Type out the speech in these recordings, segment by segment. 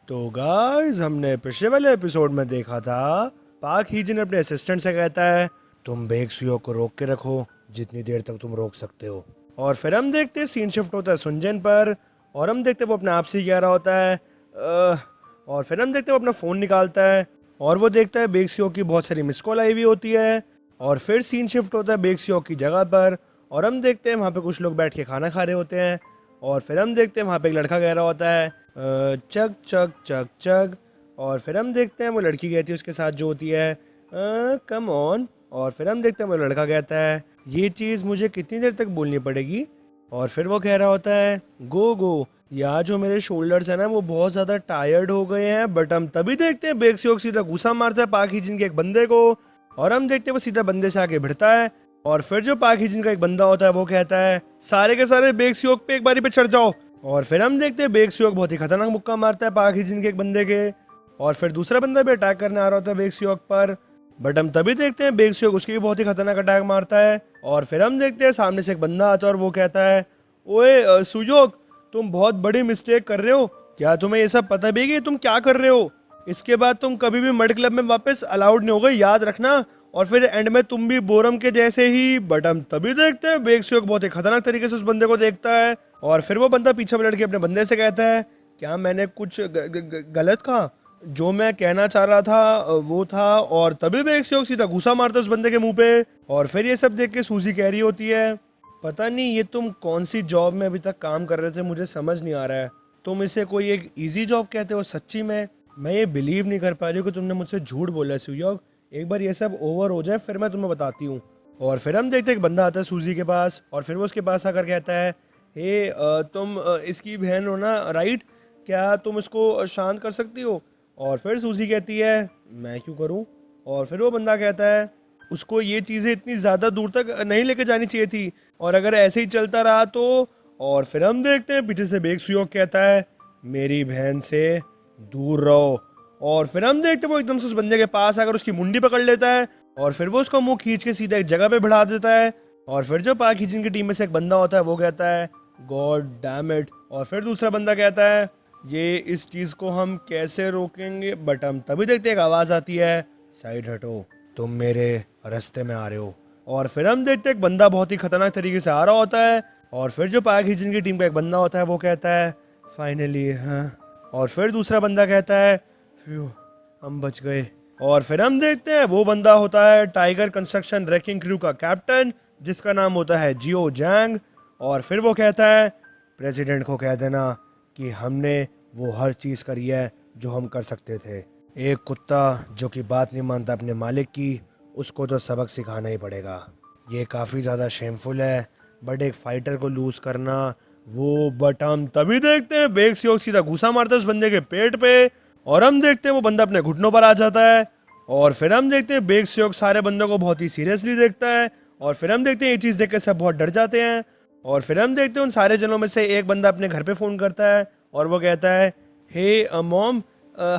तो गाइस हमने पिछले वाले एपिसोड में देखा था पाक हीजन अपने असिस्टेंट से कहता है तुम बेक्सियो को रोक के रखो जितनी देर तक तुम रोक सकते हो। और फिर हम देखते हैं सीन शिफ्ट होता है सुनजन पर और हम देखते हैं वो अपने आप से ही कह रहा होता है और फिर हम देखते हैं वो अपना फ़ोन निकालता है और वो देखता है बेक्सियो की बहुत सारी मिस कॉल आई हुई होती है। और फिर सीन शिफ्ट होता है बेक्सियो की जगह पर और हम देखते हैं वहाँ पे कुछ लोग बैठ के खाना खा रहे होते हैं। और फिर हम देखते हैं वहाँ पे एक लड़का कह रहा होता है चक चक चक चक। और फिर हम देखते हैं वो लड़की कहती है उसके साथ जो होती है कम ऑन। और फिर हम देखते हैं वो लड़का कहता है ये चीज़ मुझे कितनी देर तक बोलनी पड़ेगी। और फिर वो कह रहा होता है गो गो यार जो मेरे शोल्डर्स है ना वो बहुत ज़्यादा टायर्ड हो गए हैं। बट हम तभी देखते हैं बेक्सियोक सीधा घुसा मारता है पाक हिजन के एक बंदे को और हम देखते हैं वो सीधा बंदे से आके भिड़ता है। और फिर जो पाक हिजन का एक बंदा होता है वो कहता है सारे के सारे बेक्सियोक पे एक बारी पे चढ़ जाओ। और फिर हम देखते हैं बेक्सियोक बहुत ही खतरनाक मुक्का मारता है पाक हिजन के एक बंदे के और फिर दूसरा बंदा भी अटैक करने आ रहा होता है बेक्सियोक पर। बट हम तभी देखते हैं बेक्सियोक उसके भी बहुत ही खतरनाक अटैक मारता है। और फिर हम देखते हैं सामने से एक बंदा आता है और वो कहता है ओए सुयोग तुम बहुत बड़ी मिस्टेक कर रहे हो। क्या तुम्हें ये सब पता भी है कि तुम क्या कर रहे हो? इसके बाद तुम कभी भी मड क्लब में वापस अलाउड नहीं होगे याद रखना। और फिर एंड में तुम भी बोरम के जैसे ही। बट हम तभी देखते हैं बेक्सियोक बहुत ही खतरनाक तरीके से उस बंदे को देखता है और फिर वो बंदा पीछे वाले लड़के अपने बंदे से कहता है क्या मैंने कुछ गलत कहा? जो मैं कहना चाह रहा था वो था। और तभी बेक्सियोक सीधा घुसा मारता है उस बंदे के मुंह पे। और फिर ये सब देख के सूजी कह रही होती है पता नहीं ये तुम कौन सी जॉब में अभी तक काम कर रहे थे मुझे समझ नहीं आ रहा है। तुम इसे कोई एक इजी जॉब कहते हो सच्ची में मैं ये बिलीव नहीं कर पा रही हूँ कि तुमने मुझसे झूठ बोला है सुयोग। एक बार ये सब ओवर हो जाए फिर मैं तुम्हें बताती हूँ। और फिर हम देखते हैं एक बंदा आता है सूजी के पास और फिर वो उसके पास आकर कहता है हे तुम इसकी बहन हो ना राइट? क्या तुम इसको शांत कर सकती हो? और फिर सूजी कहती है मैं क्यों करूँ? और फिर वो बंदा कहता है उसको ये चीज़ें इतनी ज़्यादा दूर तक नहीं लेके जानी चाहिए थी और अगर ऐसे ही चलता रहा तो। और फिर हम देखते हैं पीछे से बेक्सियोक कहता है मेरी बहन से दूर रहो। और फिर हम देखते हैं वो एकदम से उस बंदे के पास आकर उसकी मुंडी पकड़ लेता है और फिर वो उसका मुंह खींच के सीधा एक जगह पे बढ़ा देता है। और फिर जो पाक हिजन की टीम में से एक बंदा होता है वो कहता है गॉड डैम इट। और फिर दूसरा बंदा कहता है ये इस चीज़ को हम कैसे रोकेंगे? बट हम तभी देखते एक आवाज़ आती है साइड हटो तुम मेरे रास्ते में आ रहे हो। और फिर हम देखते हैं एक बंदा बहुत ही खतरनाक तरीके से आ रहा होता है और फिर जो पाक हिजन की टीम का एक बंदा होता है वो कहता है फाइनली हाँ। और फिर दूसरा बंदा कहता है फ्यू हम बच गए। और फिर हम देखते हैं वो बंदा होता है टाइगर कंस्ट्रक्शन रैकिंग क्रू का कैप्टन जिसका नाम होता है जियो जैंग। और फिर वो कहता है प्रेसिडेंट को कह देना कि हमने वो हर चीज़ करी है जो हम कर सकते थे। एक कुत्ता जो कि बात नहीं मानता अपने मालिक की उसको तो सबक सिखाना ही पड़ेगा। ये काफ़ी ज़्यादा शेमफुल है बट एक फाइटर को लूज़ करना वो। बट हम तभी देखते हैं बेक्सियोक सीधा घुसा मारता है उस बंदे के पेट पे और हम देखते हैं वो बंदा अपने घुटनों पर आ जाता है। और फिर हम देखते हैं बेक्सियोक सारे बंदों को बहुत ही सीरियसली देखता है और फिर हम देखते हैं ये चीज़ देख के सब बहुत डर जाते हैं। और फिर हम देखते हैं उन सारे जनों में से एक बंदा अपने घर पे फ़ोन करता है और वो कहता है हे मॉम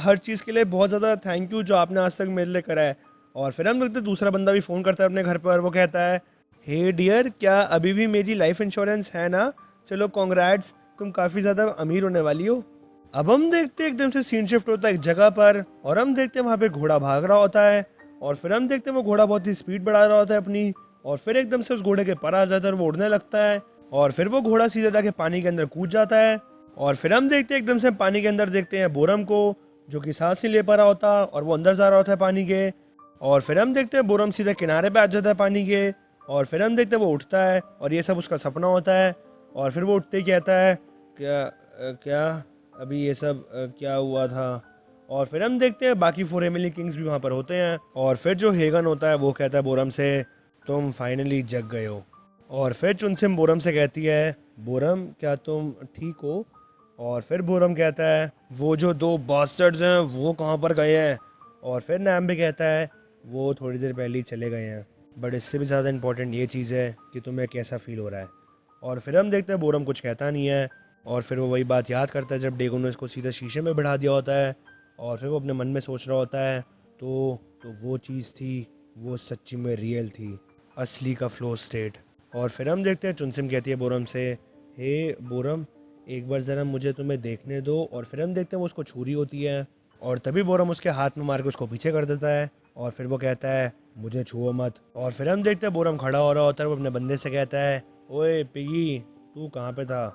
हर चीज़ के लिए बहुत ज़्यादा थैंक यू जो आपने आज तक मेरे लिए करा है। और फिर हम देखते हैं दूसरा बंदा भी फ़ोन करता है अपने घर पर और वो कहता है हे डियर क्या अभी भी मेरी लाइफ इंश्योरेंस है ना? चलो कॉन्ग्रेट्स तुम काफ़ी ज़्यादा अमीर होने वाली हो। अब हम देखते हैं एकदम से सीन शिफ्ट होता है एक जगह पर और हम देखते हैं वहाँ पे घोड़ा भाग रहा होता है। और फिर हम देखते हैं वो घोड़ा बहुत ही स्पीड बढ़ा रहा होता है अपनी और फिर एकदम से उस घोड़े के पर आ जाता है और वो उड़ने लगता है। और फिर वो घोड़ा सीधा जाके पानी के अंदर कूद जाता है। और फिर हम देखते हैं एकदम से पानी के अंदर देखते हैं बोरम को जो कि सांस नहीं ले पा रहा होता और वो अंदर जा रहा होता है पानी के। और फिर हम देखते हैं बोरम सीधे किनारे पे आ जाता है पानी के। और फिर हम देखते हैं वो उठता है और ये सब उसका सपना होता है। और फिर वो उठते ही कहता है क्या अभी ये सब क्या हुआ था? और फिर हम देखते हैं बाकी 4 एमिली किंग्स भी वहाँ पर होते हैं। और फिर जो हेगन होता है वो कहता है बोरम से तुम फाइनली जग गए हो। और फिर चुनसिम बोरम से कहती है बोरम क्या तुम ठीक हो? और फिर बोरम कहता है वो जो 2 बास्टर्ड्स हैं वो कहाँ पर गए हैं? और फिर नैम भी कहता है वो थोड़ी देर पहले ही चले गए हैं। बट इससे भी ज़्यादा इंपॉर्टेंट ये चीज़ है कि तुम्हें कैसा फील हो रहा है। और फिर हम देखते हैं बोरम कुछ कहता नहीं है और फिर वो वही बात याद करता है जब डेगो ने इसको सीधा शीशे में बिठा दिया होता है। और फिर वो अपने मन में सोच रहा होता है तो वो चीज़ थी वो सच्ची में रियल थी असली का फ्लो स्टेट। और फिर हम देखते हैं चुनसिम कहती है बोरम से हे बोरम एक बार ज़रा मुझे तुम्हें देखने दो। और फिर हम देखते हैं वो उसको छुरी होती है और तभी बोरम उसके हाथ में मार के उसको पीछे कर देता है और फिर वो कहता है मुझे छुओ मत। और फिर हम देखते हैं बोरम खड़ा हो रहा होता है, वो अपने बंदे से कहता है ओए पिगी तू कहाँ पे था।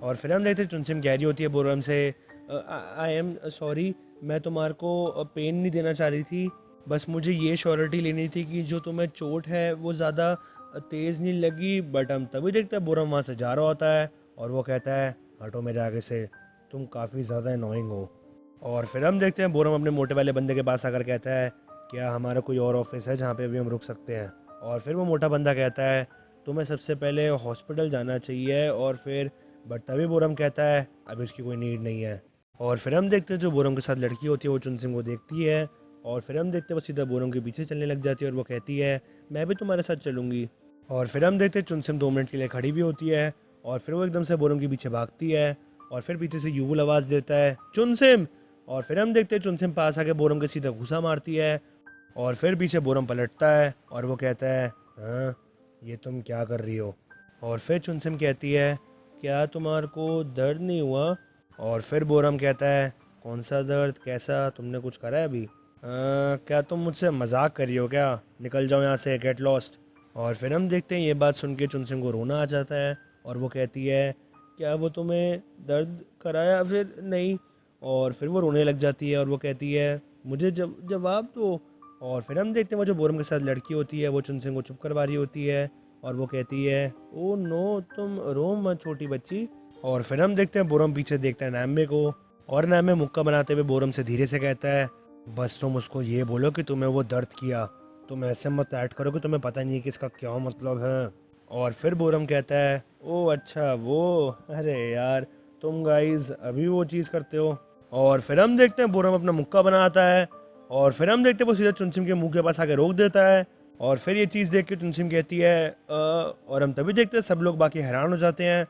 और फिर हम देखते हैं चुनसिम कह रही होती है बोरम से आई एम सॉरी, मैं तुम्हारे को पेन नहीं देना चाह रही थी, बस मुझे ये श्योरिटी लेनी थी कि जो तुम्हें चोट है वो ज़्यादा तेज़ नहीं लगी। बट हम तभी देखते हैं बोरम वहाँ से जा रहा होता है और वो कहता है हटो मेरे आगे से, तुम काफ़ी ज़्यादा अनोइंग हो। और फिर हम देखते हैं बोरम अपने मोटे वाले बंदे के पास आकर कहता है क्या हमारा कोई और ऑफिस है जहाँ पे अभी हम रुक सकते हैं। और फिर वो मोटा बंदा कहता है तुम्हें सबसे पहले हॉस्पिटल जाना चाहिए। और फिर बट तभी बोरम कहता है अभी उसकी कोई नीड नहीं है। और फिर हम देखते हैं जो बोरम के साथ लड़की होती है वो चुनसिम को देखती है और फिर हम देखते हैं वो सीधा बोरम के पीछे चलने लग जाती है और वो कहती है मैं भी तुम्हारे साथ चलूँगी। और फिर हम देखते हैं चुनसिम 2 मिनट के लिए खड़ी भी होती है और फिर वो एकदम से बोरम के पीछे भागती है और फिर पीछे से युवल आवाज़ देता है चुनसिम। और फिर हम देखते हैं चुनसिम पास आके बोरम के सीधा घुसा मारती है और फिर पीछे बोरम पलटता है और वो कहता है हाँ ये तुम क्या कर रही हो। और फिर चुनसिम कहती है क्या तुम्हारे को दर्द नहीं हुआ। और फिर बोरम कहता है कौन सा दर्द, कैसा, तुमने कुछ करा है अभी, क्या तुम मुझसे मजाक कर रही हो क्या, निकल जाओ यहाँ से, गेट लॉस्ट। और फिर हम देखते हैं ये बात सुन के चुनसिम को रोना आ जाता है और वो कहती है क्या वो तुम्हें दर्द कराया फिर नहीं। और फिर वो रोने लग जाती है और वो कहती है मुझे जवाब दो। और फिर हम देखते हैं वो जो बोरम के साथ लड़की होती है वो चुनसिम को चुप करवा रही होती है और वो कहती है ओ नो तुम रो मत छोटी बच्ची। और फिर हम देखते हैं बोरम पीछे देखता है नाम्बे को और नाम्बे मुक्का बनाते हुए बोरम से धीरे से कहता है बस तुम उसको ये बोलो कि तुम्हें वो दर्द किया, तुम ऐसे मत ऐड करो कि तुम्हें पता नहीं कि इसका क्या मतलब है। और फिर बोरम कहता है ओ अच्छा वो, अरे यार तुम गाइस अभी वो चीज़ करते हो। और फिर हम देखते हैं बोरम अपना मुक्का बनाता है और फिर हम देखते हैं वो सीधा चुनसिम के मुंह के पास आके रोक देता है। और फिर ये चीज़ देख के चुनसिम कहती है और हम तभी देखते हैं सब लोग बाकी हैरान हो जाते हैं।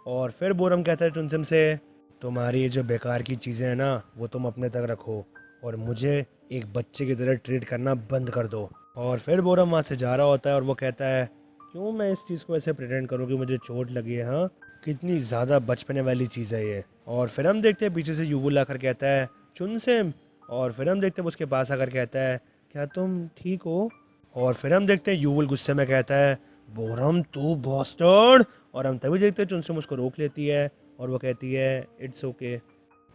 और फिर बोरम कहता है चुनसिम से तुम्हारी ये जो बेकार की चीज़ें हैं ना वो तुम अपने तक रखो और मुझे एक बच्चे की तरह ट्रीट करना बंद कर दो। और फिर बोरम वहाँ से जा रहा होता है और वो कहता है क्यों मैं इस चीज़ को ऐसे प्रिटेंड करूँ कि मुझे चोट लगी है, हाँ कितनी ज़्यादा बचपने वाली चीज़ है ये। और फिर हम देखते हैं पीछे से युवल आकर कहता है चुनसिम। और फिर हम देखते हैं उसके पास आकर कहता है क्या तुम ठीक हो। और फिर हम देखते हैं युवल गुस्से में कहता है बोरम तू बॉस्टर्ड। और हम तभी देखते हैं चुनसिम उसको रोक लेती है और वो कहती है इट्स ओके।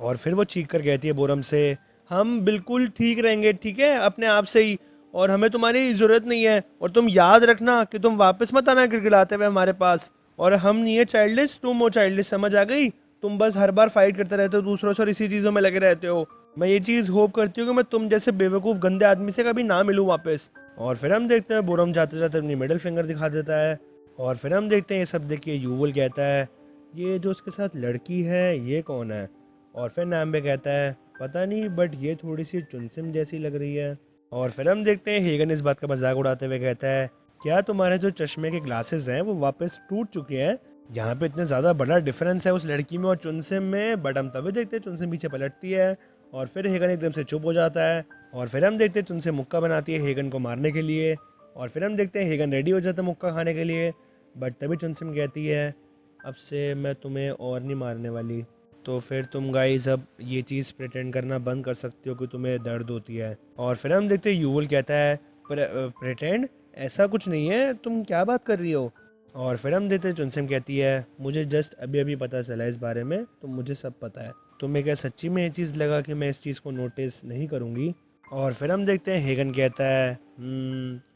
और फिर वो चीख कर कहती है बोरम से हम बिल्कुल ठीक रहेंगे, ठीक है अपने आप से ही, और हमें तुम्हारी ज़रूरत नहीं है। और तुम याद रखना कि तुम वापस मत आना गिड़गिड़ाते हुए हमारे पास। और हम नहीं है चाइल्डिश, तुम हो चाइल्डिश, समझ आ गई। तुम बस हर बार फाइट करते रहते हो दूसरों से और इसी चीज़ों में लगे रहते हो। मैं ये चीज़ होप करती हूँ कि मैं तुम जैसे बेवकूफ़ गंदे आदमी से कभी ना मिलूँ वापस। और फिर हम देखते हैं बोरम जाते जाते अपनी मिडिल फिंगर दिखा देता है। और फिर हम देखते हैं ये सब देख के युवल कहता है ये जो उसके साथ लड़की है ये कौन है। और फिर नाम्बे कहता है पता नहीं बट ये थोड़ी सी चुनसिम जैसी लग रही है। और फिर हम देखते हैं हेगन इस बात का मजाक उड़ाते हुए कहता है क्या तुम्हारे जो चश्मे के ग्लासेस हैं वो वापस टूट चुके हैं, यहाँ पे इतने ज़्यादा बड़ा डिफरेंस है उस लड़की में और चुनसिम में। बट हम तभी देखते हैं चुनसिम पीछे पलटती है और फिर हेगन एकदम से चुप हो जाता है। और फिर हम देखते हैं चुनसिम मुक्का बनाती है हेगन को मारने के लिए। और फिर हम देखते हैं हेगन रेडी हो जाता है मुक्का खाने के लिए। बट तभी चुनसिम कहती है अब से मैं तुम्हें और नहीं मारने वाली, तो फिर तुम गाइस अब ये चीज़ प्रिटेंड करना बंद कर सकते हो कि तुम्हें दर्द होती है। और फिर हम देखते हैं युवल कहता है प्रिटेंड, ऐसा कुछ नहीं है, तुम क्या बात कर रही हो। और फिर हम देखते हैं चुनसिम कहती है मुझे जस्ट अभी अभी पता चला इस बारे में, तो मुझे सब पता है। तुम्हें क्या सच्ची में ये चीज़ लगा कि मैं इस चीज़ को नोटिस नहीं करूँगी। और फिर हम देखते हैं हेगन कहता है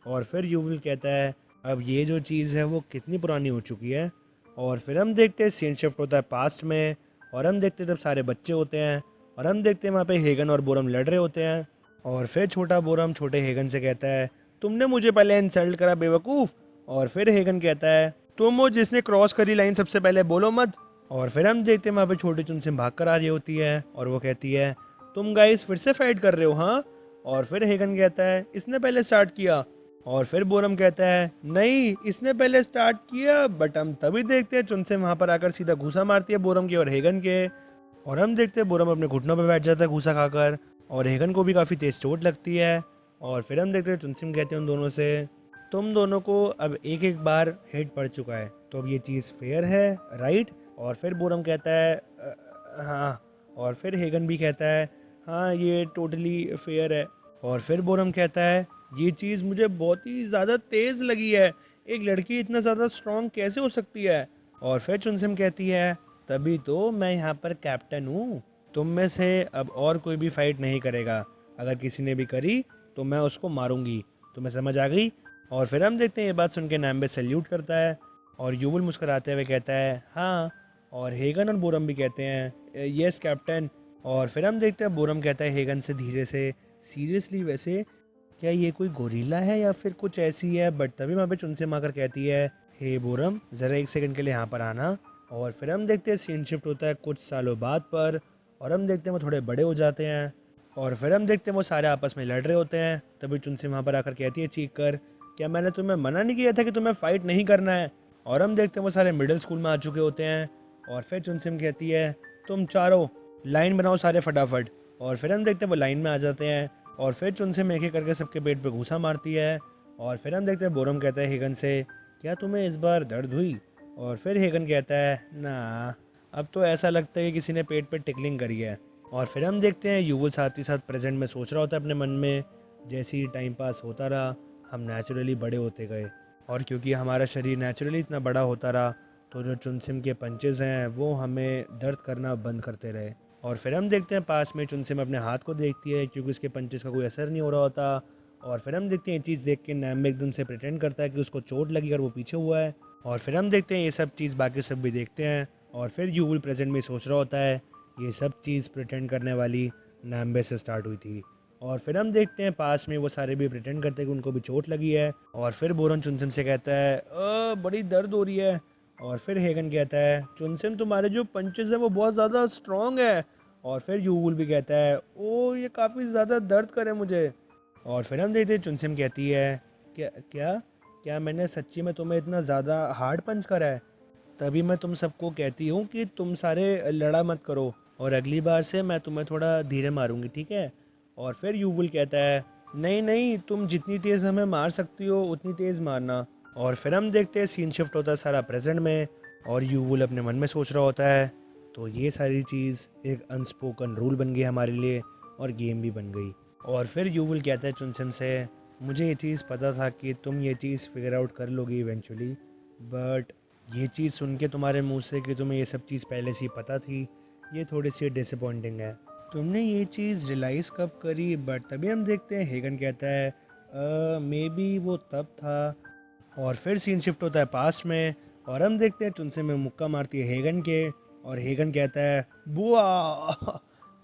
और फिर युवल कहता है अब ये जो चीज़ है वो कितनी पुरानी हो चुकी है। और फिर हम देखते हैं सीन शिफ्ट होता है पास्ट में और हम देखते हैं जब सारे बच्चे होते हैं और हम देखते हैं वहाँ पे हेगन और बोरम लड़ रहे होते हैं। और फिर छोटा बोरम छोटे हेगन से कहता है तुमने मुझे पहले इंसल्ट करा बेवकूफ़। और फिर हेगन कहता है तुम हो जिसने क्रॉस करी लाइन सबसे पहले, बोलो मत। और फिर हम देखते हैं वहाँ पे छोटी चुनसिम भाग कर आ रही होती है और वो कहती है तुम गाइस फिर से फाइट कर रहे हो, हाँ। और फिर हेगन कहता है इसने पहले स्टार्ट किया। और फिर बोरम कहता है नहीं इसने पहले स्टार्ट किया। बट हम तभी देखते हैं चुनसिम वहाँ पर आकर सीधा घूसा मारती है बोरम के और हेगन के। और हम देखते हैं बोरम अपने घुटनों पर बैठ जाता है घूसा खाकर और हेगन को भी काफ़ी तेज़ चोट लगती है। और फिर हम देखते हैं चुनसिम कहते हैं उन दोनों से तुम दोनों को अब एक एक बार हिट पड़ चुका है, तो अब ये चीज़ फेयर है राइट, और फिर बोरम कहता है हाँ। और फिर हेगन भी कहता है हाँ ये टोटली फेयर है। और फिर बोरम कहता है ये चीज़ मुझे बहुत ही ज़्यादा तेज़ लगी है, एक लड़की इतना ज़्यादा स्ट्रांग कैसे हो सकती है। और फिर चुनसिम कहती है तभी तो मैं यहाँ पर कैप्टन हूँ, तुम में से अब और कोई भी फाइट नहीं करेगा, अगर किसी ने भी करी तो मैं उसको मारूंगी, तुम्हें समझ आ गई। और फिर हम देखते हैं ये बात सुन के नैम्बे सल्यूट करता है और यूवल मुस्कुराते हुए कहता है हाँ। और हेगन और बोरम भी कहते हैं यस कैप्टन। और फिर हम देखते हैं बोरम कहता है हेगन से धीरे से सीरियसली वैसे क्या ये कोई गोरीला है या फिर कुछ ऐसी है। बट तभी वहाँ पे चुनसिम आकर कहती है हे बोरम ज़रा एक सेकंड के लिए यहाँ पर आना। और फिर हम देखते हैं सीन शिफ्ट होता है कुछ सालों बाद पर और हम देखते हैं वो थोड़े बड़े हो जाते हैं और फिर हम देखते हैं वो सारे आपस में लड़ रहे होते हैं। तभी चुनसिम वहाँ पर आकर कहती है चीख कर क्या मैंने तुम्हें मना नहीं किया था कि तुम्हें फ़ाइट नहीं करना है। और हम देखते हैं वो सारे मिडिल स्कूल में आ चुके होते हैं और फिर चुनसिम कहती है तुम चारों लाइन बनाओ सारे फटाफट। और फिर हम देखते हैं वो लाइन में आ जाते हैं और फिर चुनसिम एक एक करके सबके पेट पे घूसा मारती है। और फिर हम देखते हैं बोरम कहता है हेगन से क्या तुम्हें इस बार दर्द हुई। और फिर हेगन कहता है ना अब तो ऐसा लगता है कि किसी ने पेट पे टिकलिंग करी है। और फिर हम देखते हैं यूवल साथ ही साथ प्रेजेंट में सोच रहा होता है अपने मन में जैसे ही टाइम पास होता रहा हम नेचुरली बड़े होते गए और क्योंकि हमारा शरीर नेचुरली इतना बड़ा होता रहा तो जो चुनसिम के पंचेज़ हैं वो हमें दर्द करना बंद करते रहे। और फिर हम देखते हैं पास में चुनसिम अपने हाथ को देखती है क्योंकि उसके पंचेज़ का कोई असर नहीं हो रहा होता। और फिर हम देखते हैं ये चीज़ देख के नैम एकदम से प्रिटेंड करता है कि उसको चोट लगी और वो पीछे हुआ है। और फिर हम देखते हैं ये सब चीज़ बाकी सब भी देखते हैं और फिर यूवल प्रेजेंट में सोच रहा होता है ये सब चीज़ प्रिटेंड करने वाली नैम्बे से स्टार्ट हुई थी। और फिर हम देखते हैं पास में वो सारे भी प्रिटेंड करते हैं कि उनको भी चोट लगी है। और फिर बोरन चुनसिम से कहता है बड़ी दर्द हो रही है। और फिर हेगन कहता है चुनसिम तुम्हारे जो पंचेस हैं वो बहुत ज़्यादा स्ट्रॉन्ग है। और फिर यूवल भी कहता है ओ ये काफ़ी ज़्यादा दर्द करे मुझे। और फिर हम देखते हैं चुनसिम कहती है क्या क्या क्या मैंने सच्ची में तुम्हें इतना ज़्यादा हार्ड पंच करा है। तभी मैं तुम सबको कहती हूँ कि तुम सारे लड़ा मत करो और अगली बार से मैं तुम्हें थोड़ा धीरे मारूंगी ठीक है। और फिर यूवल कहता है नहीं नहीं तुम जितनी तेज़ हमें मार सकती हो उतनी तेज़ मारना। और फिर हम देखते हैं सीन शिफ्ट होता है सारा प्रेजेंट में और यूवल अपने मन में सोच रहा होता है तो ये सारी चीज़ एक अनस्पोकन रूल बन गई हमारे लिए और गेम भी बन गई। और फिर यूवल कहता है चुनसिम से मुझे ये चीज़ पता था कि तुम ये चीज़ फिगर आउट कर लोगी इवेंचुअली, बट ये चीज़ सुन के तुम्हारे मुंह से कि तुम्हें ये सब चीज़ पहले से ही पता थी ये थोड़ी सी डिसअपॉइंटिंग है। तुमने ये चीज़ रियलाइज़ कब करी। बट तभी हम देखते हैं हेगन कहता है मे बी वो तब था। और फिर सीन शिफ्ट होता है पास में और हम देखते हैं चुनसिम में मुक्का मारती है हेगन के और हेगन कहता है बुआ।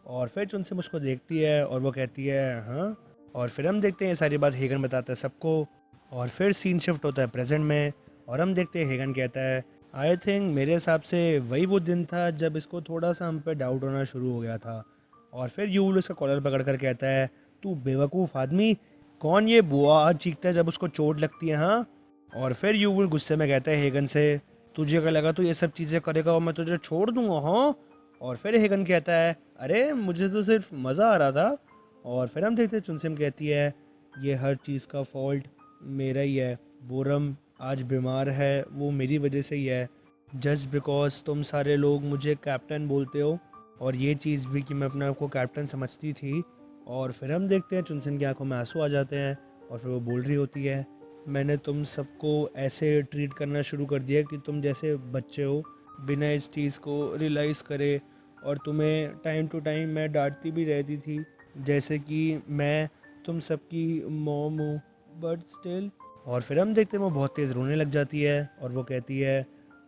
और फिर चुनसिम उसको देखती है और वो कहती है हाँ। और फिर हम देखते हैं ये सारी बात हेगन बताता है सबको। और फिर सीन शिफ्ट होता है प्रेजेंट में और हम देखते हैं हेगन कहता है आई थिंक मेरे हिसाब से वही वो दिन था जब इसको थोड़ा सा हम पे डाउट होना शुरू हो गया था। और फिर यूल उसका कॉलर पकड़ कर कहता है तू बेवकूफ़ आदमी, कौन ये बुआ चीखता है जब उसको चोट लगती है हाँ। और फिर यूल गुस्से में कहता है हेगन से तुझे क्या लगा तू ये सब चीज़ें करेगा और मैं तुझे छोड़ दूंगा हाँ। और फिर हेगन कहता है अरे मुझे तो सिर्फ मज़ा आ रहा था। और फिर हम देखते हैं चुनसिम कहती है ये हर चीज़ का फॉल्ट मेरा ही है, बोरम आज बीमार है वो मेरी वजह से ही है, जस्ट बिकॉज तुम सारे लोग मुझे कैप्टन बोलते हो और ये चीज़ भी कि मैं अपने आप को कैप्टन समझती थी। और फिर हम देखते हैं चुनसिम की आंखों में आंसू आ जाते हैं और फिर वो बोल रही होती है मैंने तुम सबको ऐसे ट्रीट करना शुरू कर दिया कि तुम जैसे बच्चे हो बिना इस चीज़ को रियलाइज़ करे और तुम्हें टाइम टू टाइम मैं डांटती भी रहती थी जैसे कि मैं तुम सबकी मॉम हूँ, बट स्टिल। और फिर हम देखते हैं वो बहुत तेज़ रोने लग जाती है और वो कहती है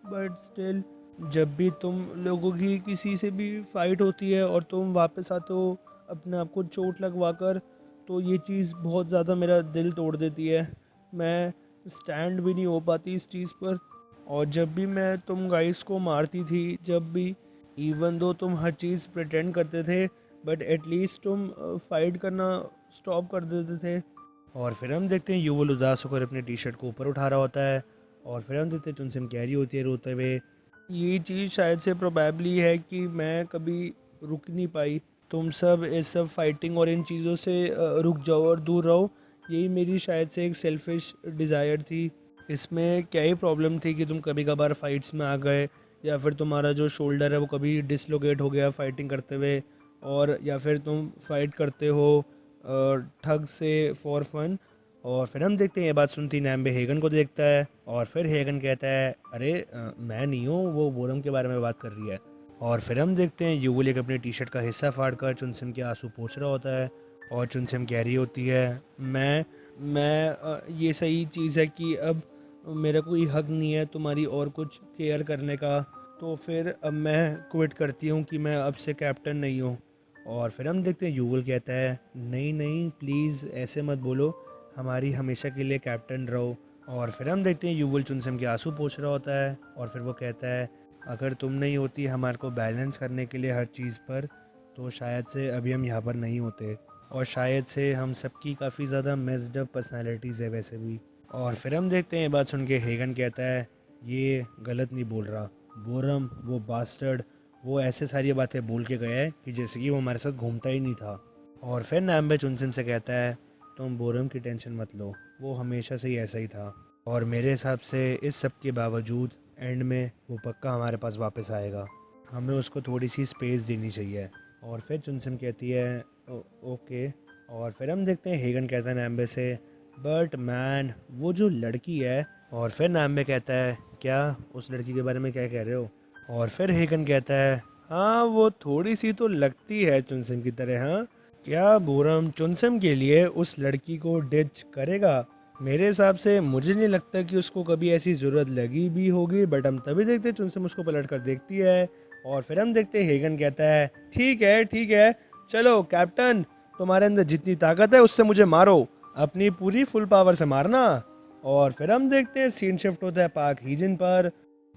बट स्टिल जब भी तुम लोगों की किसी से भी फाइट होती है और तुम वापस आते हो अपने आप को चोट लगवा कर तो ये चीज़ बहुत ज़्यादा मेरा दिल तोड़ देती है, मैं स्टैंड भी नहीं हो पाती इस चीज़ पर। और जब भी मैं तुम गाइस को मारती थी जब भी इवन दो तुम हर चीज़ प्रिटेंड करते थे बट एटलीस्ट तुम फाइट करना स्टॉप कर देते थे। और फिर हम देखते हैं युवल उदास होकर अपने टी शर्ट को ऊपर उठा रहा होता है और फिर हम देखते हैं चुनसिम कह रही होती है रोते हुए ये चीज़ शायद से प्रोबेबली है कि मैं कभी रुक नहीं पाई, तुम सब इस सब फाइटिंग और इन चीज़ों से रुक जाओ और दूर रहो, यही मेरी शायद से एक सेल्फिश डिज़ायर थी। इसमें क्या ही प्रॉब्लम थी कि तुम कभी कभार फाइट्स में आ गए या फिर तुम्हारा जो शोल्डर है वो कभी डिसलोकेट हो गया फाइटिंग करते हुए, और या फिर तुम फाइट करते हो ठग से फॉर फन। और फिर हम देखते हैं ये बात सुनती नैम्बे हेगन को देखता है और फिर हेगन कहता है अरे मैं नहीं हूँ, वो बोरम के बारे में बात कर रही है। और फिर हम देखते हैं युवल एक अपनी टी शर्ट का हिस्सा फाड़ कर चुनसिम के आंसू पोंछ रहा होता है और चुनसिम कह रही होती है ये सही चीज़ है कि अब मेरा कोई हक नहीं है तुम्हारी और कुछ केयर करने का, तो फिर अब मैं क्विट करती हूँ कि मैं अब से कैप्टन नहीं हूँ। और फिर हम देखते हैं युवल कहता है नहीं नहीं प्लीज़ ऐसे मत बोलो, हमारी हमेशा के लिए कैप्टन रहो। और फिर हम देखते हैं युवल चुनसिम के आंसू पोंछ रहा होता है और फिर वो कहता है अगर तुम नहीं होती हमारे को बैलेंस करने के लिए हर चीज़ पर, तो शायद से अभी हम यहाँ पर नहीं होते, और शायद से हम सबकी काफ़ी ज़्यादा मेस्ड अप पर्सनैलिटीज़ है वैसे भी। और फिर हम देखते हैं ये बात सुन के हेगन कहता है ये गलत नहीं बोल रहा, बोरम वो बास्टर्ड वो ऐसे सारी बातें बोल के गया है कि जैसे कि वो हमारे साथ घूमता ही नहीं था। और फिर नैम्बे चुनसिम से कहता है तुम बोरम की टेंशन मत लो, वो हमेशा से ही ऐसा ही था, और मेरे हिसाब से इस सब के बावजूद एंड में वो पक्का हमारे पास वापस आएगा, हमें उसको थोड़ी सी स्पेस देनी चाहिए। और फिर चुनसिम कहती है ओके। और फिर हम देखते हैं हेगन कहता है नैम्बे से बट मैन वो जो लड़की है। और फिर नैम्बे कहता है क्या उस लड़की के बारे में क्या कह रहे हो। और फिर हेगन कहता है हाँ वो थोड़ी सी तो लगती है चुनसिम की तरह। हाँ क्या बोरम चुनसिम के लिए उस लड़की को डिच करेगा। मेरे हिसाब से मुझे नहीं लगता कि उसको कभी ऐसी ज़रूरत लगी भी होगी, बट हम तभी देखते हैं चुनसिम उसको पलट कर देखती है। और फिर हम देखते हैं हेगन कहता है ठीक है चलो कैप्टन, तुम्हारे अंदर जितनी ताकत है उससे मुझे मारो, अपनी पूरी फुल पावर से मारना। और फिर हम देखते हैं सीन शिफ्ट होता है पार्क हीजन पर,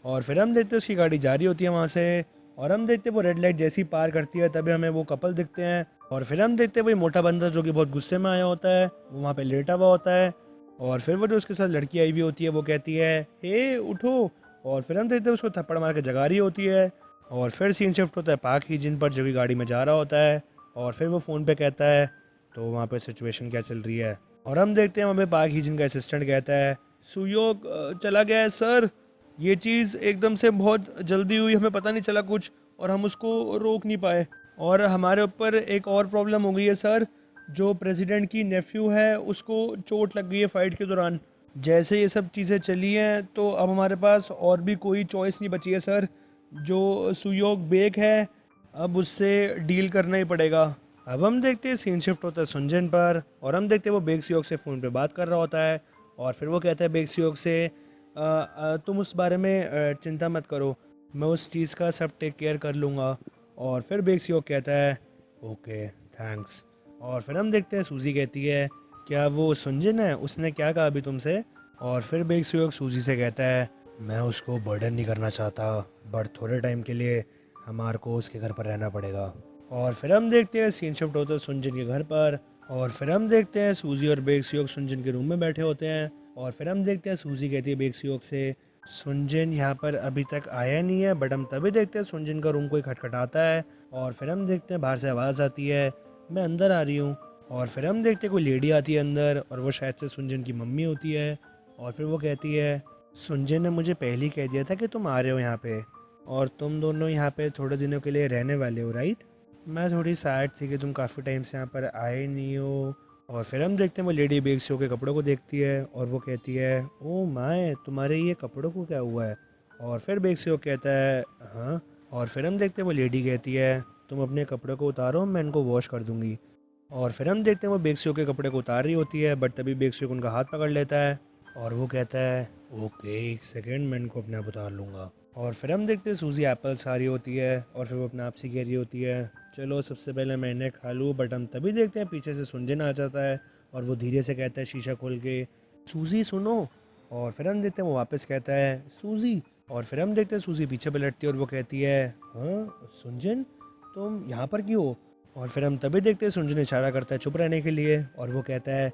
और फिर हम देखते हैं उसकी गाड़ी जा रही होती है वहाँ से, और हम देखते हैं वो रेड लाइट जैसी पार करती है तभी हमें वो कपल दिखते हैं। और फिर हम देखते हैं वही मोटा बंदर जो कि बहुत गुस्से में आया होता है वो वहाँ पे लेटा हुआ होता है। और फिर वो जो उसके साथ लड़की आई हुई होती है वो कहती है हे उठो। और फिर हम देखते हैं उसको थप्पड़ मार के जगा रही होती है। और फिर सीन शिफ्ट होता है पार्क हीजन पर जो कि गाड़ी में जा रहा होता है, और फिर वो फ़ोन पे कहता है तो वहाँ पे सिचुएशन क्या चल रही है। और हम देखते हैं वहाँ पे पार्क हीजन का असिस्टेंट कहता है सुयोग चला गया है सर, ये चीज़ एकदम से बहुत जल्दी हुई, हमें पता नहीं चला कुछ और हम उसको रोक नहीं पाए, और हमारे ऊपर एक और प्रॉब्लम हो गई है सर, जो प्रेसिडेंट की नेफ्यू है उसको चोट लग गई है फाइट के दौरान। जैसे ये सब चीज़ें चली हैं तो अब हमारे पास और भी कोई चॉइस नहीं बची है सर, जो सुयोग बेक है अब उससे डील करना ही पड़ेगा। अब हम देखते हैं सीन शिफ्ट होता है सुनजन पर, और हम देखते हैं वो बेक सुयोग से फ़ोन पे बात कर रहा होता है। और फिर वो कहता है बेक सुयोग से तुम उस बारे में चिंता मत करो, मैं उस चीज़ का सब टेक केयर कर लूँगा। और फिर बेक सुयोग कहता है ओके थैंक्स। और फिर हम देखते हैं सूजी कहती है क्या वो सुनजन है, उसने क्या कहा अभी तुमसे। और फिर बेक सुयोग सूजी से कहता है मैं उसको बर्डन नहीं करना चाहता, बट थोड़े टाइम के लिए हमारे को उसके घर पर रहना पड़ेगा। और फिर हम देखते हैं सीन शिफ्ट होता है सुनजन के घर पर, और फिर हम देखते हैं सूजी और बेक सुयोग सुनजन के रूम में बैठे होते हैं। और फिर हम देखते हैं सूजी कहती है बेक सुयोग से सुनजन यहाँ पर अभी तक आया नहीं है, बट हम तभी देखते हैं सुनजन का रूम कोई खटखटाता है। और फिर हम देखते हैं बाहर से आवाज़ आती है मैं अंदर आ रही हूँ। और फिर हम देखते हैं कोई लेडी आती है अंदर, और वो शायद से सुनजन की मम्मी होती है। और फिर वो कहती है सुनजन ने मुझे पहले ही कह दिया था कि तुम आ रहे हो यहाँ पे, और तुम दोनों यहाँ पे थोड़े दिनों के लिए रहने वाले हो राइट। मैं थोड़ी सैड थी कि तुम काफ़ी टाइम से यहाँ पर आए नहीं हो। और फिर हम देखते हैं वो लेडी बेग शो के कपड़ों को देखती है और वो कहती है ओ माय तुम्हारे ये कपड़ों को क्या हुआ है। और फिर बेग शो कहता है हाँ। और फिर हम देखते हैं वो लेडी कहती है तुम अपने कपड़ों को उतारो मैं इनको वॉश कर दूँगी। और फिर हम देखते हैं वो बेग शो के कपड़े को उतार रही होती है, बट तभी बेग शो उनका हाथ पकड़ लेता है और वो कहता है ओके एक सेकेंड मैं इनको अपने आप उतार लूँगा। और फिर हम देखते हैं सूजी एप्पल्स आ रही होती है और फिर वो अपने आप से कह रही होती है चलो सबसे पहले मैं इन्हें खा लूँ, बट हम तभी देखते हैं पीछे से सुनजन आ जाता है और वो धीरे से कहता है शीशा खोल के सूजी सुनो। और फिर हम देखते हैं वो वापस कहता है सूजी। और फिर हम देखते हैं सूजी पीछे पलटती है और वो कहती है हाँ सुनजन तुम यहाँ पर क्यों हो। और फिर हम तभी देखते हैं सुनजन इशारा करता है चुप रहने के लिए और वो कहता है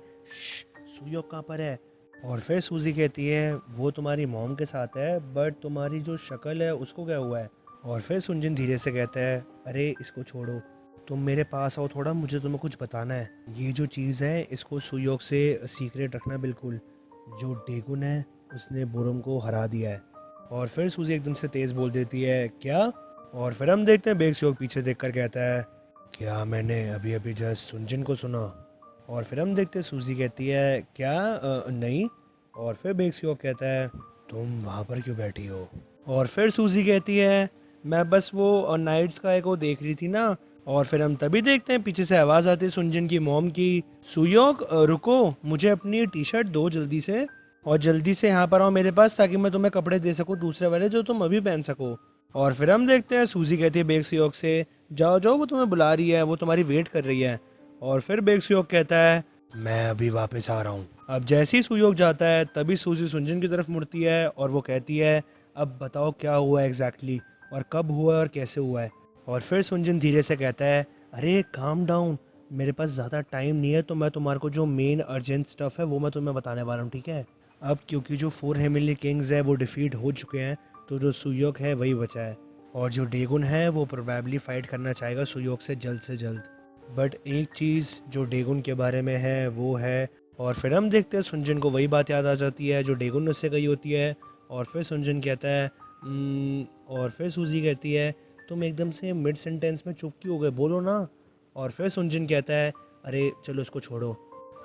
सुयोग कहाँ पर है। और फिर सूजी कहती है वो तुम्हारी मॉम के साथ है, बट तुम्हारी जो शक्ल है उसको क्या हुआ है। और फिर सुनजन धीरे से कहता है अरे इसको छोड़ो तुम मेरे पास आओ थोड़ा, मुझे तुम्हें कुछ बताना है। ये जो चीज़ है इसको सुयोग से सीक्रेट रखना बिल्कुल। जो डेगुन है उसने बोरम को हरा दिया है और फिर सूजी एकदम से तेज़ बोल देती है, क्या? और फिर हम देखते हैं बेक सियोक पीछे देखकर कहता है, क्या मैंने अभी अभी जस्ट सुनजिन को सुना? और फिर हम देखते हैं सूजी कहती है, क्या? नहीं। और फिर बेक सियोक कहता है, तुम वहाँ पर क्यों बैठी हो? और फिर सूजी कहती है, मैं बस वो नाइट स्काई को देख रही थी ना। और फिर हम तभी देखते हैं पीछे से आवाज़ आती है सुनजिन की मॉम की, सुयोक रुको, मुझे अपनी टी शर्ट दो जल्दी से, और जल्दी से यहाँ पर आओ मेरे पास ताकि मैं तुम्हें कपड़े दे सकूँ दूसरे वाले जो तुम अभी पहन सको। और फिर हम देखते हैं सूजी कहती है बेक सियोक से, जाओ जाओ वो तुम्हें बुला रही है, वो तुम्हारी वेट कर रही है। और फिर बेक सियोक कहता है, मैं अभी वापस आ रहा हूँ। अब जैसे ही सुयोग जाता है तभी सूजी सुनजिन की तरफ मुड़ती है और वो कहती है, अब बताओ क्या हुआ एग्जैक्टली, और कब हुआ और कैसे हुआ है? और फिर सुनजिन धीरे से कहता है, अरे काम डाउन, मेरे पास ज़्यादा टाइम नहीं है, तो मैं तुम्हारे को जो मेन अर्जेंट स्टफ है वो मैं तुम्हें बताने वाला हूँ, ठीक है? अब क्योंकि जो 4 हेमिली किंग्स है वो डिफीट हो चुके हैं, तो जो सुयोग है वही बचा है, और जो डेगुन है वो प्रोबेबली फाइट करना चाहेगा सुयोग से जल्द। बट एक चीज़ जो डेगुन के बारे में है वो है। और फिर हम देखते हैं सुनजिन को वही बात याद आ जाती है जो डेगुन ने उससे कही होती है। और फिर सुनजिन कहता है, और फिर सूजी कहती है, तुम एकदम से मिड सेंटेंस में चुप क्यों हो गए, बोलो ना। और फिर सुनजिन कहता है, अरे चलो इसको छोड़ो,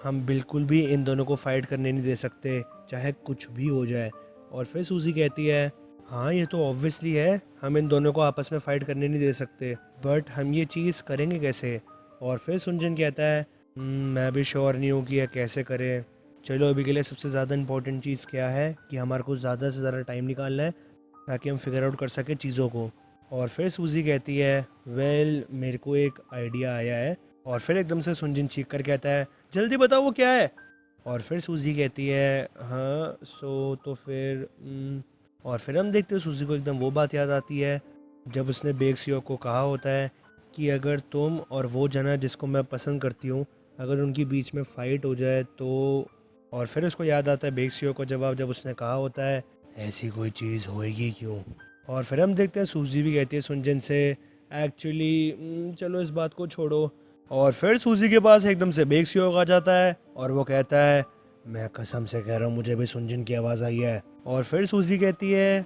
हम बिल्कुल भी इन दोनों को फाइट करने नहीं दे सकते, चाहे कुछ भी हो जाए। और फिर सूजी कहती है, हाँ ये तो ऑब्वियसली है, हम इन दोनों को आपस में फ़ाइट करने नहीं दे सकते, बट हम ये चीज़ करेंगे कैसे? और फिर सुनजिन कहता है, मैं भी श्योर नहीं हूँ कि यह कैसे करें। चलो अभी के लिए सबसे ज़्यादा इंपॉर्टेंट चीज़ क्या है कि हमारे को ज़्यादा से ज़्यादा टाइम निकालना है ताकि हम फिगर आउट कर सकें चीज़ों को। और फिर सूजी कहती है, वेल मेरे को एक आइडिया आया है। और फिर एकदम से सुनजिन चीख कर कहता है, जल्दी बताओ वो क्या है? और फिर सूजी कहती है, हाँ सो तो फिर और फिर हम देखते हैं सूजी को एकदम वो बात याद आती है जब उसने बेक सियोक को कहा होता है कि अगर तुम और वो जना जिसको मैं पसंद करती हूँ, अगर उनके बीच में फ़ाइट हो जाए तो। और फिर उसको याद आता है बेक सियोक को जब उसने कहा होता है, ऐसी कोई चीज़ होएगी क्यों? और फिर हम देखते हैं सूजी भी कहती है सुनजिन से, एक्चुअली चलो इस बात को छोड़ो। और फिर सूजी के पास एकदम से बेक सियोक आ जाता है और वो कहता है, मैं कसम से कह रहा हूँ मुझे भी सुनजिन की आवाज़ आई है। और फिर सूजी कहती है,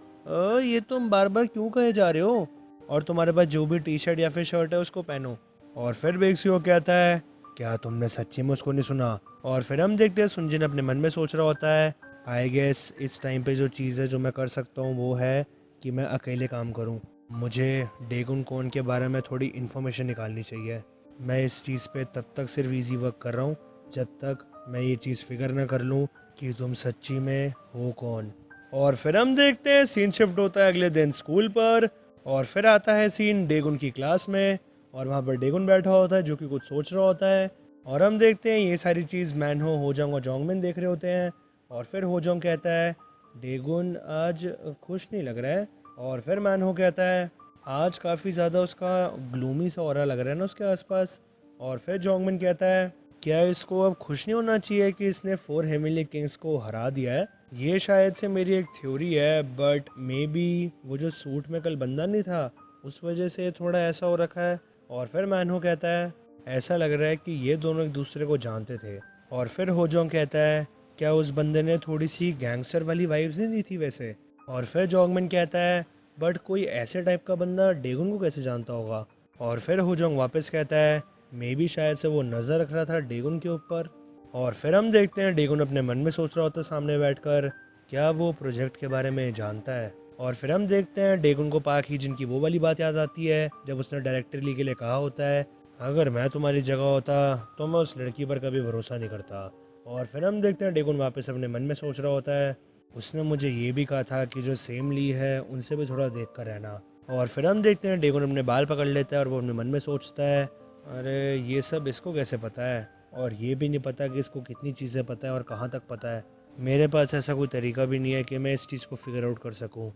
ये तुम बार बार क्यों कहे जा रहे हो, और तुम्हारे पास जो भी टी शर्ट या फिर शर्ट है उसको पहनो। और फिर बेक सियोक कहता है, क्या तुमने सच्ची में उसको नहीं सुना? और फिर हम देखते हैं सुनजिन अपने मन में सोच रहा होता है, आई गेस इस टाइम पे जो चीज़ है जो मैं कर सकता हूँ वो है कि मैं अकेले काम करूँ। मुझे डेगुन कौन के बारे में थोड़ी इन्फॉर्मेशन निकालनी चाहिए। मैं इस चीज़ पे तब तक सिर्फ इजी वर्क कर रहा हूँ जब तक मैं ये चीज़ फिगर ना कर लूँ कि तुम सच्ची में हो कौन। और फिर हम देखते हैं सीन शिफ्ट होता है अगले दिन स्कूल पर। और फिर आता है सीन डेगुन की क्लास में, और वहाँ पर डेगुन बैठा होता है जो कि कुछ सोच रहा होता है। और हम देखते हैं ये सारी चीज़ मैनहो, होजोंग और जोंगमिन देख रहे होते हैं। और फिर होजोंग कहता है, डेगुन आज खुश नहीं लग रहा है। और फिर मैनहो कहता है, आज काफ़ी ज़्यादा उसका ग्लूमी सा ऑरा लग रहा है ना उसके आसपास। और फिर जोंगमिन कहता है, क्या इसको अब खुश नहीं होना चाहिए कि इसने 4 हेमिली किंग्स को हरा दिया है? ये शायद से मेरी एक थ्योरी है, बट मे बी वो जो सूट में कल बंदा नहीं था उस वजह से थोड़ा ऐसा हो रखा है। और फिर मैनहो कहता है, ऐसा लग रहा है कि ये दोनों एक दूसरे को जानते थे। और फिर होजोंग कहता है, क्या उस बंदे ने थोड़ी सी गैंगस्टर वाली वाइब्स नहीं दी थी वैसे? और फिर जोंगमिन कहता है, बट कोई ऐसे टाइप का बंदा डेगुन को कैसे जानता होगा? और फिर होजोंग वापस कहता है, मे बी शायद से वो नज़र रख रहा था डेगुन के ऊपर। और फिर हम देखते हैं डेगुन अपने मन में सोच रहा होता है सामने बैठकर, क्या वो प्रोजेक्ट के बारे में जानता है? और फिर हम देखते हैं डेगुन को पाक हीजन की वो वाली बात याद आती है जब उसने डायरेक्टर ली के लिए कहा होता है, अगर मैं तुम्हारी जगह होता तो मैं उस लड़की पर कभी भरोसा नहीं करता। और फिर हम देखते हैं डेगुन वापस अपने मन में सोच रहा होता है, उसने मुझे ये भी कहा था कि जो सेम ली है उनसे भी थोड़ा देख कर रहना। और फिर हम देखते हैं डेगुन अपने बाल पकड़ लेता है और वो अपने मन में सोचता है, अरे ये सब इसको कैसे पता है, और ये भी नहीं पता कि इसको कितनी चीज़ें पता है और कहाँ तक पता है। मेरे पास ऐसा कोई तरीका भी नहीं है कि मैं इस चीज़ को फिगर आउट कर सकूँ।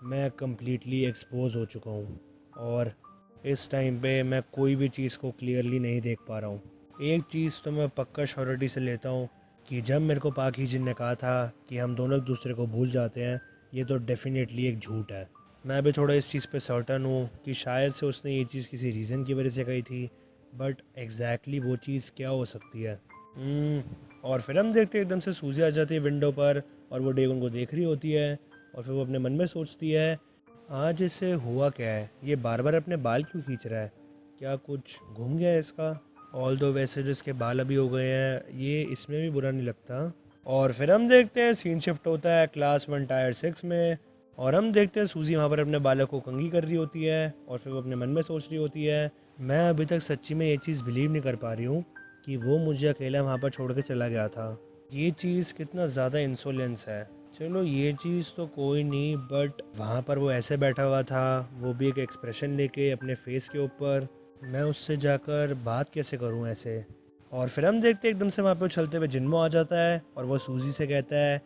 मैं कम्प्लीटली एक्सपोज हो चुका हूँ और इस टाइम पे मैं कोई भी चीज़ को क्लियरली नहीं देख पा रहा हूँ। एक चीज़ तो मैं पक्का श्योरिटी से लेता हूँ कि जब मेरे को पाक हीजन ने कहा था कि हम दोनों एक दूसरे को भूल जाते हैं, ये तो डेफिनेटली एक झूठ है। मैं भी थोड़ा इस चीज़ पे सर्टन हूँ कि शायद से उसने ये चीज़ किसी रीज़न की वजह से कही थी, बट एग्जैक्टली वो चीज़ क्या हो सकती है? और फिर हम देखते हैं एकदम से सूजी आ जाती है विंडो पर और वो डेगुन को देख रही होती है। और फिर वो अपने मन में सोचती है आज इसे हुआ क्या है, ये बार बार अपने बाल क्यों खींच रहा है, क्या कुछ घूम गया है इसका। ऑल दो वैसे जो इसके बाल अभी हो गए हैं ये इसमें भी बुरा नहीं लगता। और फिर हम देखते हैं सीन शिफ्ट होता है क्लास 1 टायर 6 में। और हम देखते हैं सूजी वहाँ पर अपने बालों को कंघी कर रही होती है और फिर वो अपने मन में सोच रही होती है मैं अभी तक सच्ची में ये चीज़ बिलीव नहीं कर पा रही हूँ कि वो मुझे अकेला वहाँ पर छोड़ के चला गया था। ये चीज़ कितना ज़्यादा इंसोलेंस है। चलो ये चीज़ तो कोई नहीं, बट वहाँ पर वो ऐसे बैठा हुआ था, वो भी एक एक्सप्रेशन लेके अपने फेस के ऊपर, मैं उससे जाकर बात कैसे करूँ ऐसे। और फिर हम देखते हैं एकदम से वहाँ पे चलते हुए जिन्मो आ जाता है और वो सूजी से कहता है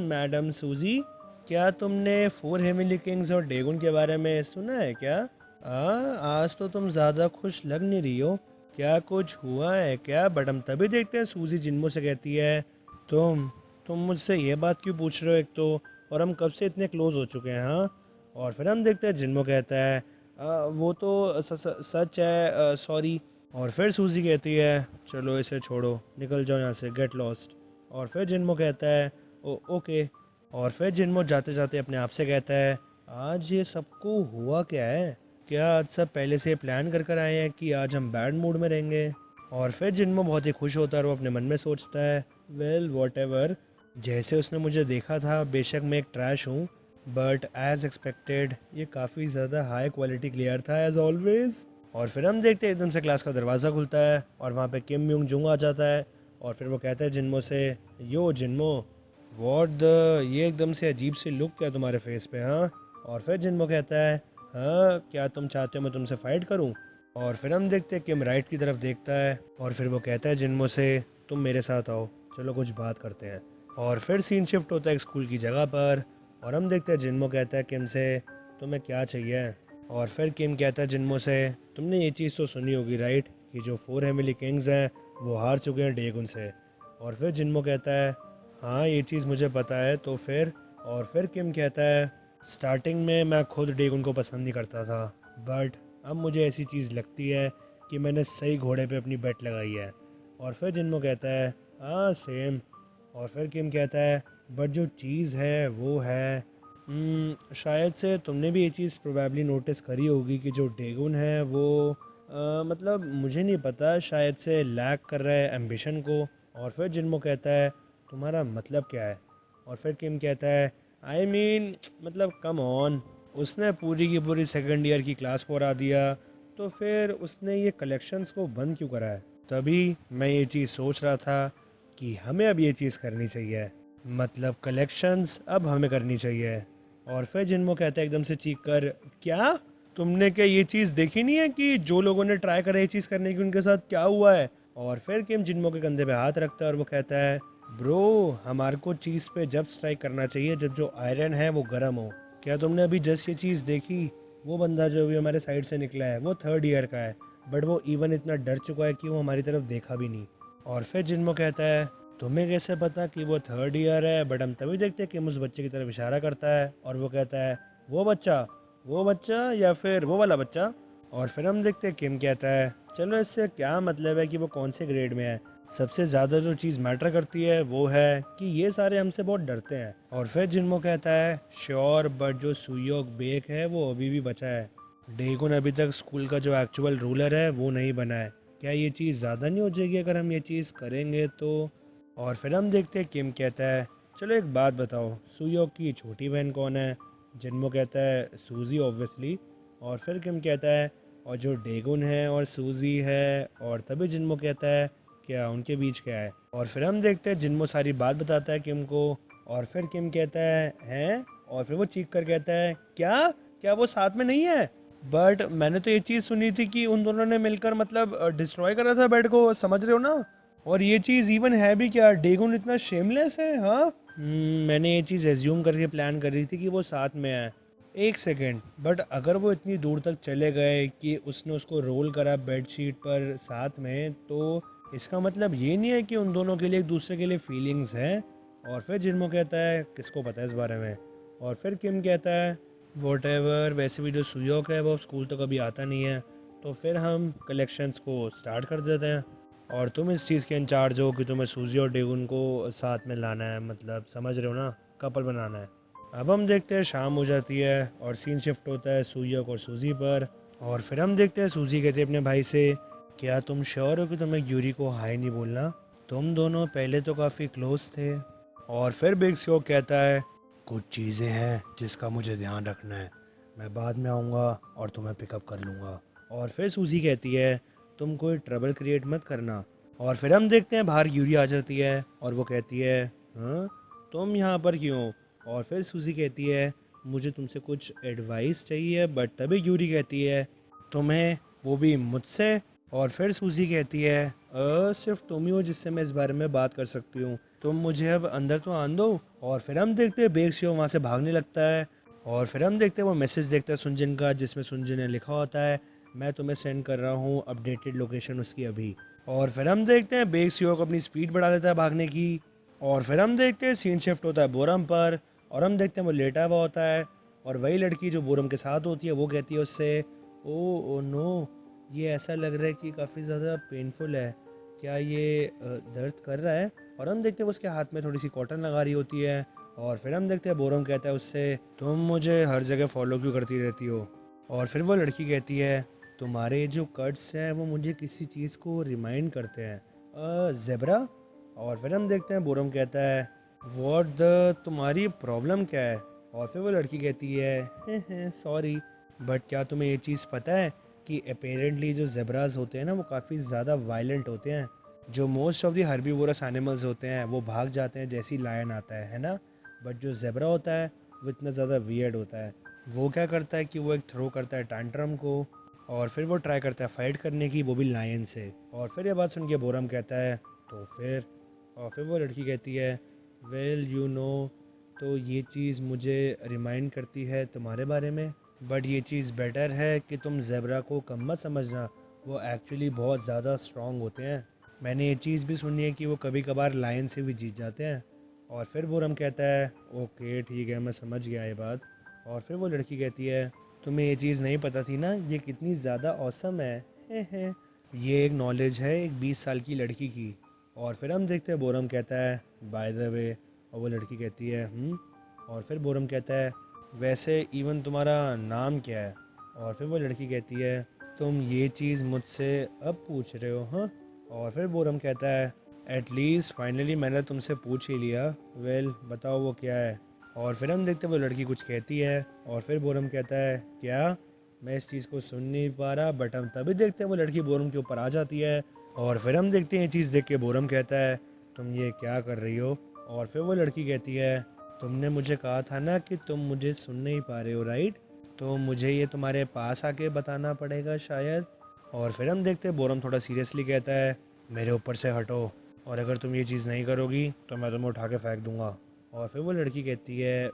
मैडम सूजी, क्या तुमने 4 हेवनली किंग्स और डेगुन के बारे में सुना है क्या? आज तो तुम ज़्यादा खुश लग नहीं रही हो, क्या कुछ हुआ है क्या? बट हम तभी देखते हैं सूजी जिन्मो से कहती है तुम मुझसे ये बात क्यों पूछ रहे हो एक तो, और हम कब से इतने क्लोज हो चुके हैं हाँ। और फिर हम देखते हैं जिन्मो कहता है वो तो सच है, सॉरी। और फिर सूजी कहती है चलो इसे छोड़ो, निकल जाओ यहाँ से, गेट लॉस्ट। और फिर जिन्मो कहता है ओके। और फिर जिन्मो जाते जाते अपने आप से कहता है आज ये सबको हुआ क्या है, क्या आज सब पहले से प्लान कर कर आए हैं कि आज हम बैड मूड में रहेंगे। और फिर जिन्मो बहुत ही खुश होता है और वो अपने मन में सोचता है वेल वॉट एवर, जैसे उसने मुझे देखा था बेशक मैं एक ट्रैश हूँ, बट एज एक्सपेक्टेड ये काफ़ी ज़्यादा हाई क्वालिटी क्लियर था एज ऑलवेज। और फिर हम देखते हैं एकदम से क्लास का दरवाज़ा खुलता है और वहाँ पे किम यूंग जुंग आ जाता है। और फिर वो कहता है जिन्मो से यो जिन्मो वॉट द, ये एकदम से अजीब सी लुक क्या तुम्हारे फेस पे हाँ। और फिर जिन्मो कहता है हाँ क्या तुम चाहते हो मैं तुमसे फ़ाइट करूँ। और फिर हम देखते हैं किम राइट की तरफ देखता है और फिर वो कहता है जिन्मो से तुम मेरे साथ आओ, चलो कुछ बात करते हैं। और फिर सीन शिफ्ट होता है एक स्कूल की जगह पर और हम देखते हैं जिन्मो कहता है किम से तुम्हें क्या चाहिए। और फिर किम कहता है जिन्मो से तुमने ये चीज़ तो सुनी होगी राइट कि जो 4 हेवनली किंग्स हैं वो हार चुके हैं डेगुन से। और फिर जिन्मो कहता है हाँ ये चीज़ मुझे पता है तो फिर। और फिर किम कहता है स्टार्टिंग में मैं खुद डेगुन को पसंद नहीं करता था, बट अब मुझे ऐसी चीज़ लगती है कि मैंने सही घोड़े पे अपनी बेट लगाई है। और फिर जिन्मो कहता है हाँ सेम। और फिर किम कहता है बट जो चीज़ है वो है शायद से तुमने भी ये चीज़ प्रोबेबली नोटिस करी होगी कि जो डेगुन है वो मतलब मुझे नहीं पता, शायद से लैक कर रहा है एम्बिशन को। और फिर जिन्मो कहता है तुम्हारा मतलब क्या है। और फिर किम कहता है आई मीन मतलब कम ऑन, उसने पूरी की पूरी सेकंड ईयर की क्लास को हरा दिया, तो फिर उसने ये कलेक्शंस को बंद क्यों करा है। तभी मैं ये चीज़ सोच रहा था कि हमें अब ये चीज़ करनी चाहिए, मतलब कलेक्शंस अब हमें करनी चाहिए। और फिर जिन्मो कहता है एकदम से चीख कर क्या, तुमने क्या ये चीज़ देखी नहीं है कि जो लोगों ने ट्राई करा ये चीज़ करने की उनके साथ क्या हुआ है। और फिर किम जिन्मो के कंधे पे हाथ रखता है और वो कहता है ब्रो हमारे को चीज़ पे जब स्ट्राइक करना चाहिए जब जो आयरन है वो गर्म हो। क्या तुमने अभी जस्ट ये चीज़ देखी, वो बंदा जो अभी हमारे साइड से निकला है वो 3rd ईयर का है, बट वो इवन इतना डर चुका है कि वो हमारी तरफ देखा भी नहीं। और फिर जिन्मो कहता है तुम्हें कैसे पता कि वो 3rd ईयर है, बट हम तभी देखते हैं कि उस बच्चे की तरफ इशारा करता है और वो कहता है वो बच्चा या फिर वो वाला बच्चा। और फिर हम देखते हैं किम कहता है चलो इससे क्या मतलब है कि वो कौन से ग्रेड में है, सबसे ज़्यादा जो चीज़ मैटर करती है वो है कि ये सारे हमसे बहुत डरते हैं। और फिर जिन्मो कहता है श्योर, बट जो सुयोक बेक है वो अभी भी बचा है, डेगुन अभी तक स्कूल का जो एक्चुअल रूलर है वो नहीं बना है, क्या ये चीज़ ज़्यादा नहीं हो जाएगी अगर हम ये चीज़ करेंगे तो। और फिर हम देखते हैं किम कहता है चलो एक बात बताओ सुयोक की छोटी बहन कौन है। जिन्मो कहता है सूजी ऑब्वियसली। और फिर किम कहता है और जो डेगुन है और सूजी है। और तभी जिन्मो कहता है क्या उनके बीच क्या है। और फिर हम देखते हैं जिन्मो सारी बात बताता है किम को। और फिर किम कहता है हैं, और फिर वो चीख कर कहता है क्या क्या वो साथ में नहीं है, बट मैंने तो ये चीज़ सुनी थी कि उन दोनों ने मिलकर मतलब डिस्ट्रॉय करा था बेड को, समझ रहे हो ना। और ये चीज़ इवन है भी क्या, डेगुन इतना शेमलेस है हाँ। मैंने ये चीज़ एज्यूम करके प्लान कर रही थी कि वो साथ में है। एक सेकेंड, बट अगर वो इतनी दूर तक चले गए कि उसने उसको रोल करा बेडशीट पर साथ में, तो इसका मतलब ये नहीं है कि उन दोनों के लिए एक दूसरे के लिए फीलिंग्स हैं। और फिर जिन्मो कहता है किसको पता है इस बारे में। और फिर किम कहता है वॉट एवर, वैसे भी जो सुयोक है वो स्कूल तो कभी आता नहीं है, तो फिर हम कलेक्शंस को स्टार्ट कर देते हैं और तुम इस चीज़ के इंचार्ज हो कि तुम्हें सूजी और डेगुन को साथ में लाना है, मतलब समझ रहे हो ना, कपल बनाना है। अब हम देखते हैं शाम हो जाती है और सीन शिफ्ट होता है सुयोक और सूजी पर। और फिर हम देखते हैं सूजी कहती है अपने भाई से, क्या तुम श्योर हो कि तुम्हें यूरी को हाय नहीं बोलना? तुम दोनों पहले तो काफ़ी क्लोज थे। और फिर बिग सियोक कहता है, कुछ चीज़ें हैं जिसका मुझे ध्यान रखना है, मैं बाद में आऊँगा और तुम्हें पिकअप कर लूँगा। और फिर सूजी कहती है, तुम कोई ट्रबल क्रिएट मत करना। और फिर हम देखते हैं बाहर यूरी आ जाती है और वो कहती है, हाँ तुम यहाँ पर क्यों? और फिर सूजी कहती है, मुझे तुमसे कुछ एडवाइस चाहिए। बट तभी यूरी कहती है, तुम्हें, वो भी मुझसे? और फिर सूजी कहती है, सिर्फ तुम ही हो जिससे मैं इस बारे में बात कर सकती हूँ, तुम मुझे अब अंदर तो आन दो। और फिर हम देखते हैं बेक्सियो वहाँ से भागने लगता है। और फिर हम देखते हैं वो मैसेज देखता है सुनजिन का, जिसमें सुनजिन ने लिखा होता है, मैं तुम्हें सेंड कर रहा हूँ अपडेटेड लोकेशन उसकी अभी। और फिर हम देखते हैं बेक्सियो अपनी स्पीड बढ़ा लेता है भागने की। और फिर हम देखते हैं सीन शिफ्ट होता है बोरम पर और हम देखते हैं वो लेटा हुआ होता है और वही लड़की जो बोरम के साथ होती है वो कहती है उससे, ओ नो, ये ऐसा लग रहा है कि काफ़ी ज़्यादा पेनफुल है, क्या ये दर्द कर रहा है? और हम देखते हैं उसके हाथ में थोड़ी सी कॉटन लगा रही होती है। और फिर हम देखते हैं बोरम कहता है उससे, तुम मुझे हर जगह फॉलो क्यों करती रहती हो? और फिर वो लड़की कहती है, तुम्हारे जो कट्स हैं वो मुझे किसी चीज़ को रिमाइंड करते हैं, ज़ेब्रा। और फिर हम देखते हैं बोरम कहता है, व्हाट द, तुम्हारी प्रॉब्लम क्या है? और फिर वो लड़की कहती है, सॉरी, बट क्या तुम्हें ये चीज़ पता है कि अपेरेंटली जो ज़ेब्रास होते हैं ना वो काफ़ी ज़्यादा वायलेंट होते हैं। जो most of the herbivorous animals होते हैं वो भाग जाते हैं जैसी लायन आता है ना? बट जो ज़ेब्रा होता है वो इतना ज़्यादा वियर्ड होता है। वो क्या करता है कि वो एक थ्रो करता है टैंट्रम को और फिर वो ट्राई करता है फाइट करने की, वो भी लायन से। और फिर ये बात सुन के बोरम कहता है, तो फिर? और फिर वो लड़की कहती है, वेल यू नो, तो ये चीज़ मुझे रिमाइंड करती है तुम्हारे बारे में, बट ये चीज़ बेटर है कि तुम ज़ेब्रा को कम मत समझना, वो एक्चुअली बहुत ज़्यादा स्ट्रॉन्ग होते हैं। मैंने ये चीज़ भी सुनी है कि वो कभी कभार लायन से भी जीत जाते हैं। और फिर बोरम कहता है, ओके ठीक है मैं समझ गया ये बात। और फिर वो लड़की कहती है, तुम्हें ये चीज़ नहीं पता थी ना, ये कितनी ज़्यादा औसम है, हे। ये एक नॉलेज है एक 20 साल की लड़की की। और फिर हम देखते हैं बोरम कहता है, बाय द वे। और वो लड़की कहती है, और फिर बोरम कहता है, वैसे इवन तुम्हारा नाम क्या है? और फिर वो लड़की कहती है, तुम ये चीज़ मुझसे अब पूछ रहे हो? हाँ। और फिर बोरम कहता है, एटलीस्ट फाइनली मैंने तुमसे पूछ ही लिया, वेल बताओ वो क्या है? और फिर हम देखते हैं वो लड़की कुछ कहती है और फिर बोरम कहता है, क्या? मैं इस चीज़ को सुन नहीं पा रहा। बट हम तभी देखते हैं वो लड़की बोरम के ऊपर आ जाती है और फिर हम देखते हैं ये चीज़ देख के बोरम कहता है, तुम ये क्या कर रही हो? और फिर वो लड़की कहती है, तुमने मुझे कहा था ना कि तुम मुझे सुन नहीं पा रहे हो, राइट? तो मुझे ये तुम्हारे पास आके बताना पड़ेगा शायद। और फिर हम देखते हैं बोरम थोड़ा सीरियसली कहता है, मेरे ऊपर से हटो, और अगर तुम ये चीज़ नहीं करोगी तो मैं तुम्हें उठा के फेंक दूंगा। और फिर वो लड़की कहती है,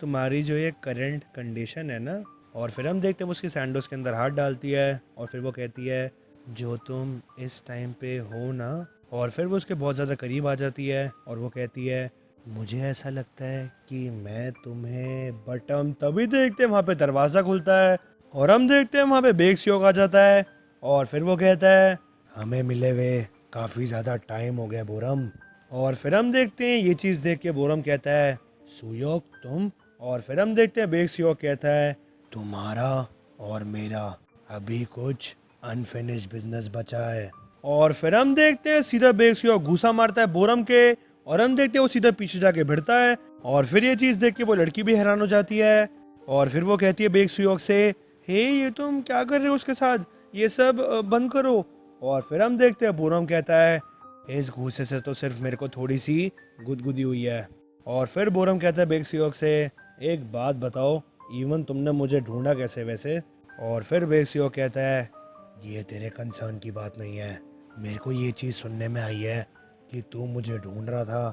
तुम्हारी जो ये करंट कंडीशन है ना? और फिर हम देखते हैं वो उसकी सैंडोज के अंदर हाथ डालती है और फिर वो कहती है, जो तुम इस टाइम पे हो ना? और फिर वो उसके बहुत ज़्यादा करीब आ जाती है और वो कहती है, मुझे ऐसा लगता है कि मैं तुम्हें, बट हम तभी देखते हैं वहाँ पे दरवाज़ा खुलता है और हम देखते हैं वहाँ पे बेक्सियोक आ जाता है। और फिर वो कहता है, हमें मिले हुए काफ़ी ज़्यादा टाइम हो गया बोरम। और फिर हम देखते हैं ये चीज़ देख के बोरम कहता है, सुयोक तुम? और फिर हम देखते हैं बेक्सियोक कहता है, तुम्हारा और मेरा अभी कुछ अनफिनिश्ड बिजनेस बचा है। और फिर हम देखते हैं सीधा बेक्सियोक घूसा मारता है बोरम के और हम देखते हैं वो सीधा पीछे जाके भिड़ता है। और फिर ये चीज़ देख के वो लड़की भी हैरान हो जाती है और फिर वो कहती है बेक्सियोक से, हे ये तुम क्या कर रहे हो उसके साथ, ये सब बंद करो। और फिर हम देखते हैं बोरम कहता है, इस घूसे से तो सिर्फ मेरे को थोड़ी सी गुदगुदी हुई है। और फिर बोरम कहता है बेक्सियोक से, एक बात बताओ, इवन तुमने मुझे ढूंढा कैसे वैसे? और फिर बेक्सियोक कहता है, ये तेरे कंसर्न की बात नहीं है, मेरे को ये चीज़ सुनने में आई है कि तू मुझे ढूंढ रहा था,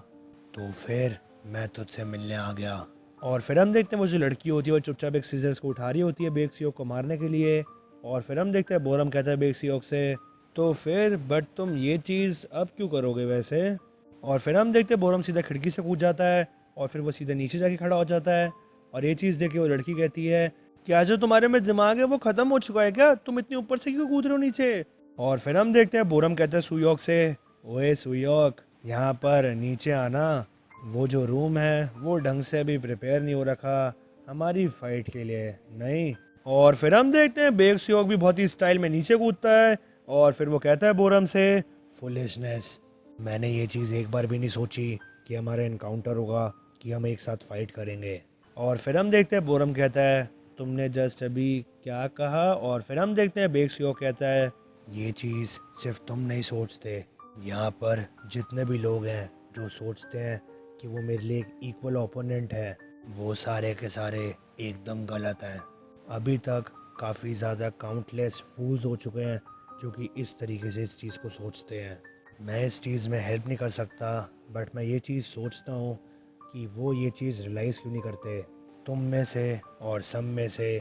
तो फिर मैं तुझसे मिलने आ गया। और फिर हम देखते हैं वो जो लड़की होती है वो चुपचाप एक सीजर्स को उठा रही होती है बेक्सियोक को मारने के लिए। और फिर हम देखते हैं बोरम कहता है बेक्सियोक से, तो फिर बट तुम ये चीज़ अब क्यों करोगे वैसे? और फिर हम देखते हैं बोरम सीधा खिड़की से कूद जाता है और फिर वो सीधा नीचे जाके खड़ा हो जाता है। और ये चीज़ देख के वो लड़की कहती है, क्या जो तुम्हारे में दिमाग है वो ख़त्म हो चुका है क्या? तुम इतनी ऊपर से क्यों कूद रहे हो नीचे? और फिर हम देखते हैं बोरम कहता है सुयोक से, ओए सुयोक यहाँ पर नीचे आना, वो जो रूम है वो ढंग से अभी प्रिपेयर नहीं हो रखा हमारी फाइट के लिए, नहीं। और फिर हम देखते हैं बेक सियोक भी बहुत ही स्टाइल में नीचे कूदता है और फिर वो कहता है बोरम से, फुलिशनेस, मैंने ये चीज़ एक बार भी नहीं सोची कि हमारा इनकाउंटर होगा, कि हम एक साथ फाइट करेंगे। और फिर हम देखते हैं बोरम कहता है, तुमने जस्ट अभी क्या कहा? और फिर हम देखते हैं बेक सियोक कहता है, ये चीज़ सिर्फ तुम नहीं सोचते, यहाँ पर जितने भी लोग हैं जो सोचते हैं कि वो मेरे लिए एक इक्वल ओपोनेंट है, वो सारे के सारे एकदम गलत हैं। अभी तक काफ़ी ज़्यादा काउंटलेस फूल्स हो चुके हैं जो कि इस तरीके से इस चीज़ को सोचते हैं। मैं इस चीज़ में हेल्प नहीं कर सकता, बट मैं ये चीज़ सोचता हूँ कि वो ये चीज़ रियलाइज़ क्यों नहीं करते। तुम में से और सब में से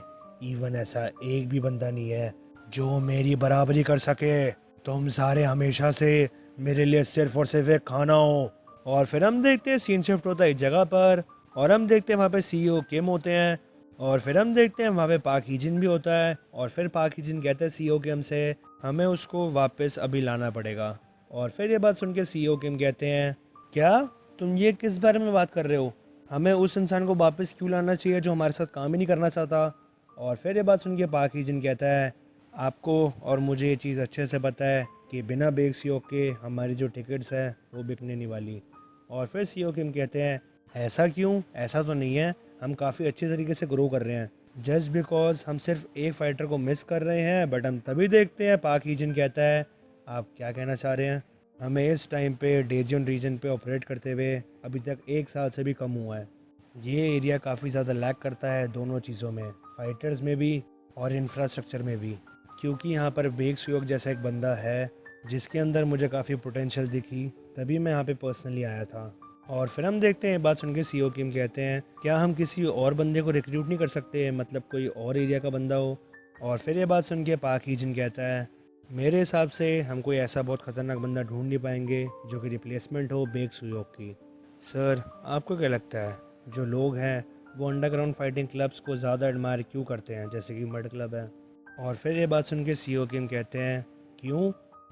इवन ऐसा एक भी बंदा नहीं है जो मेरी बराबरी कर सके। तुम सारे हमेशा से मेरे लिए सिर्फ और सिर्फ एक खाना हो। और फिर हम देखते हैं सीन शिफ्ट होता है एक जगह पर और हम देखते हैं वहाँ पे सीईओ किम होते हैं और फिर हम देखते हैं वहाँ पे पाक हीजिन भी होता है। और फिर पाक हीजिन कहते हैं सीईओ किम से, हमें उसको वापस अभी लाना पड़ेगा। और फिर ये बात सुन के सीईओ किम कहते हैं, क्या तुम ये किस बारे में बात कर रहे हो? हमें उस इंसान को वापस क्यों लाना चाहिए जो हमारे साथ काम ही नहीं करना चाहता? और फिर ये बात सुन के पाक हीजिन कहता है, आपको और मुझे ये चीज़ अच्छे से पता है कि बिना बेग सीओ के हमारी जो टिकट्स है वो बिकने नहीं वाली। और फिर सीईओ किम कहते हैं, ऐसा क्यों? ऐसा तो नहीं है, हम काफ़ी अच्छे तरीके से ग्रो कर रहे हैं। जस्ट बिकॉज हम सिर्फ एक फाइटर को मिस कर रहे हैं। बट हम तभी देखते हैं पाक हीजिन कहता है, आप क्या कहना चाह रहे हैं? हमें इस टाइम पे डेजियन रीजन पे ऑपरेट करते हुए अभी तक 1 साल से भी कम हुआ है। ये एरिया काफ़ी ज़्यादा लैक करता है दोनों चीज़ों में, फाइटर्स में भी और इंफ्रास्ट्रक्चर में भी। क्योंकि यहाँ पर बेग सुयोग जैसा एक बंदा है जिसके अंदर मुझे काफ़ी पोटेंशियल दिखी, तभी मैं यहाँ पे पर्सनली आया था। और फिर हम देखते हैं, बात सुन के सीईओ किम कहते हैं, क्या हम किसी और बंदे को रिक्रूट नहीं कर सकते, मतलब कोई और एरिया का बंदा हो? और फिर ये बात सुन के पाक हीजिन कहता है, मेरे हिसाब से हम कोई ऐसा बहुत ख़तरनाक बंदा ढूंढ नहीं पाएंगे जो कि रिप्लेसमेंट हो बेग सुयोग की। सर, आपको क्या लगता है जो लोग हैं वो अंडरग्राउंड फाइटिंग क्लब्स को ज़्यादा एडमायर क्यों करते हैं, जैसे कि मड क्लब है? और फिर ये बात सुन के सीईओ किम कहते हैं, क्यों?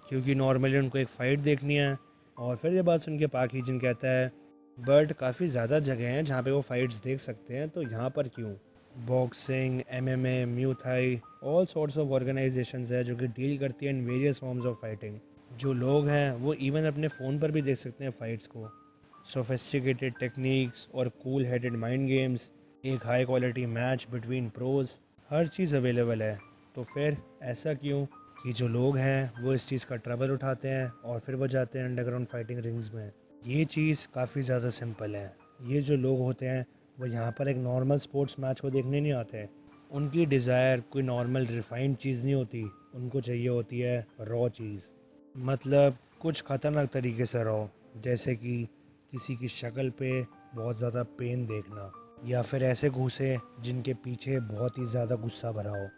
क्योंकि नॉर्मली उनको एक फ़ाइट देखनी है। और फिर ये बात सुन के पाक हीजिन कहता है, बट काफ़ी ज़्यादा जगह हैं जहाँ पे वो फाइट्स देख सकते हैं, तो यहाँ पर क्यों? Boxing, MMA, Muay Thai, all sorts of organisations है जो कि डील करती है in various forms of fighting. जो लोग हैं वो इवन अपने फ़ोन पर भी देख सकते हैं फ़ाइट्स को। सोफिस्टिकेटेड टेक्निक्स और कूल हेडेड माइंड गेम्स, एक high quality match between pros, हर चीज़ अवेलेबल है। तो फिर ऐसा क्यों कि जो लोग हैं वो इस चीज़ का ट्रबल उठाते हैं और फिर वो जाते हैं अंडरग्राउंड फाइटिंग रिंग्स में? ये चीज़ काफ़ी ज़्यादा सिंपल है। ये जो लोग होते हैं वो यहाँ पर एक नॉर्मल स्पोर्ट्स मैच को देखने नहीं आते। उनकी डिज़ायर कोई नॉर्मल रिफाइंड चीज़ नहीं होती, उनको चाहिए होती है रॉ चीज़। मतलब कुछ ख़तरनाक तरीके से रॉ, जैसे कि किसी की शक्ल पे बहुत ज़्यादा पेन देखना, या फिर ऐसे घूसे जिनके पीछे बहुत ही ज़्यादा गुस्सा भरा हो।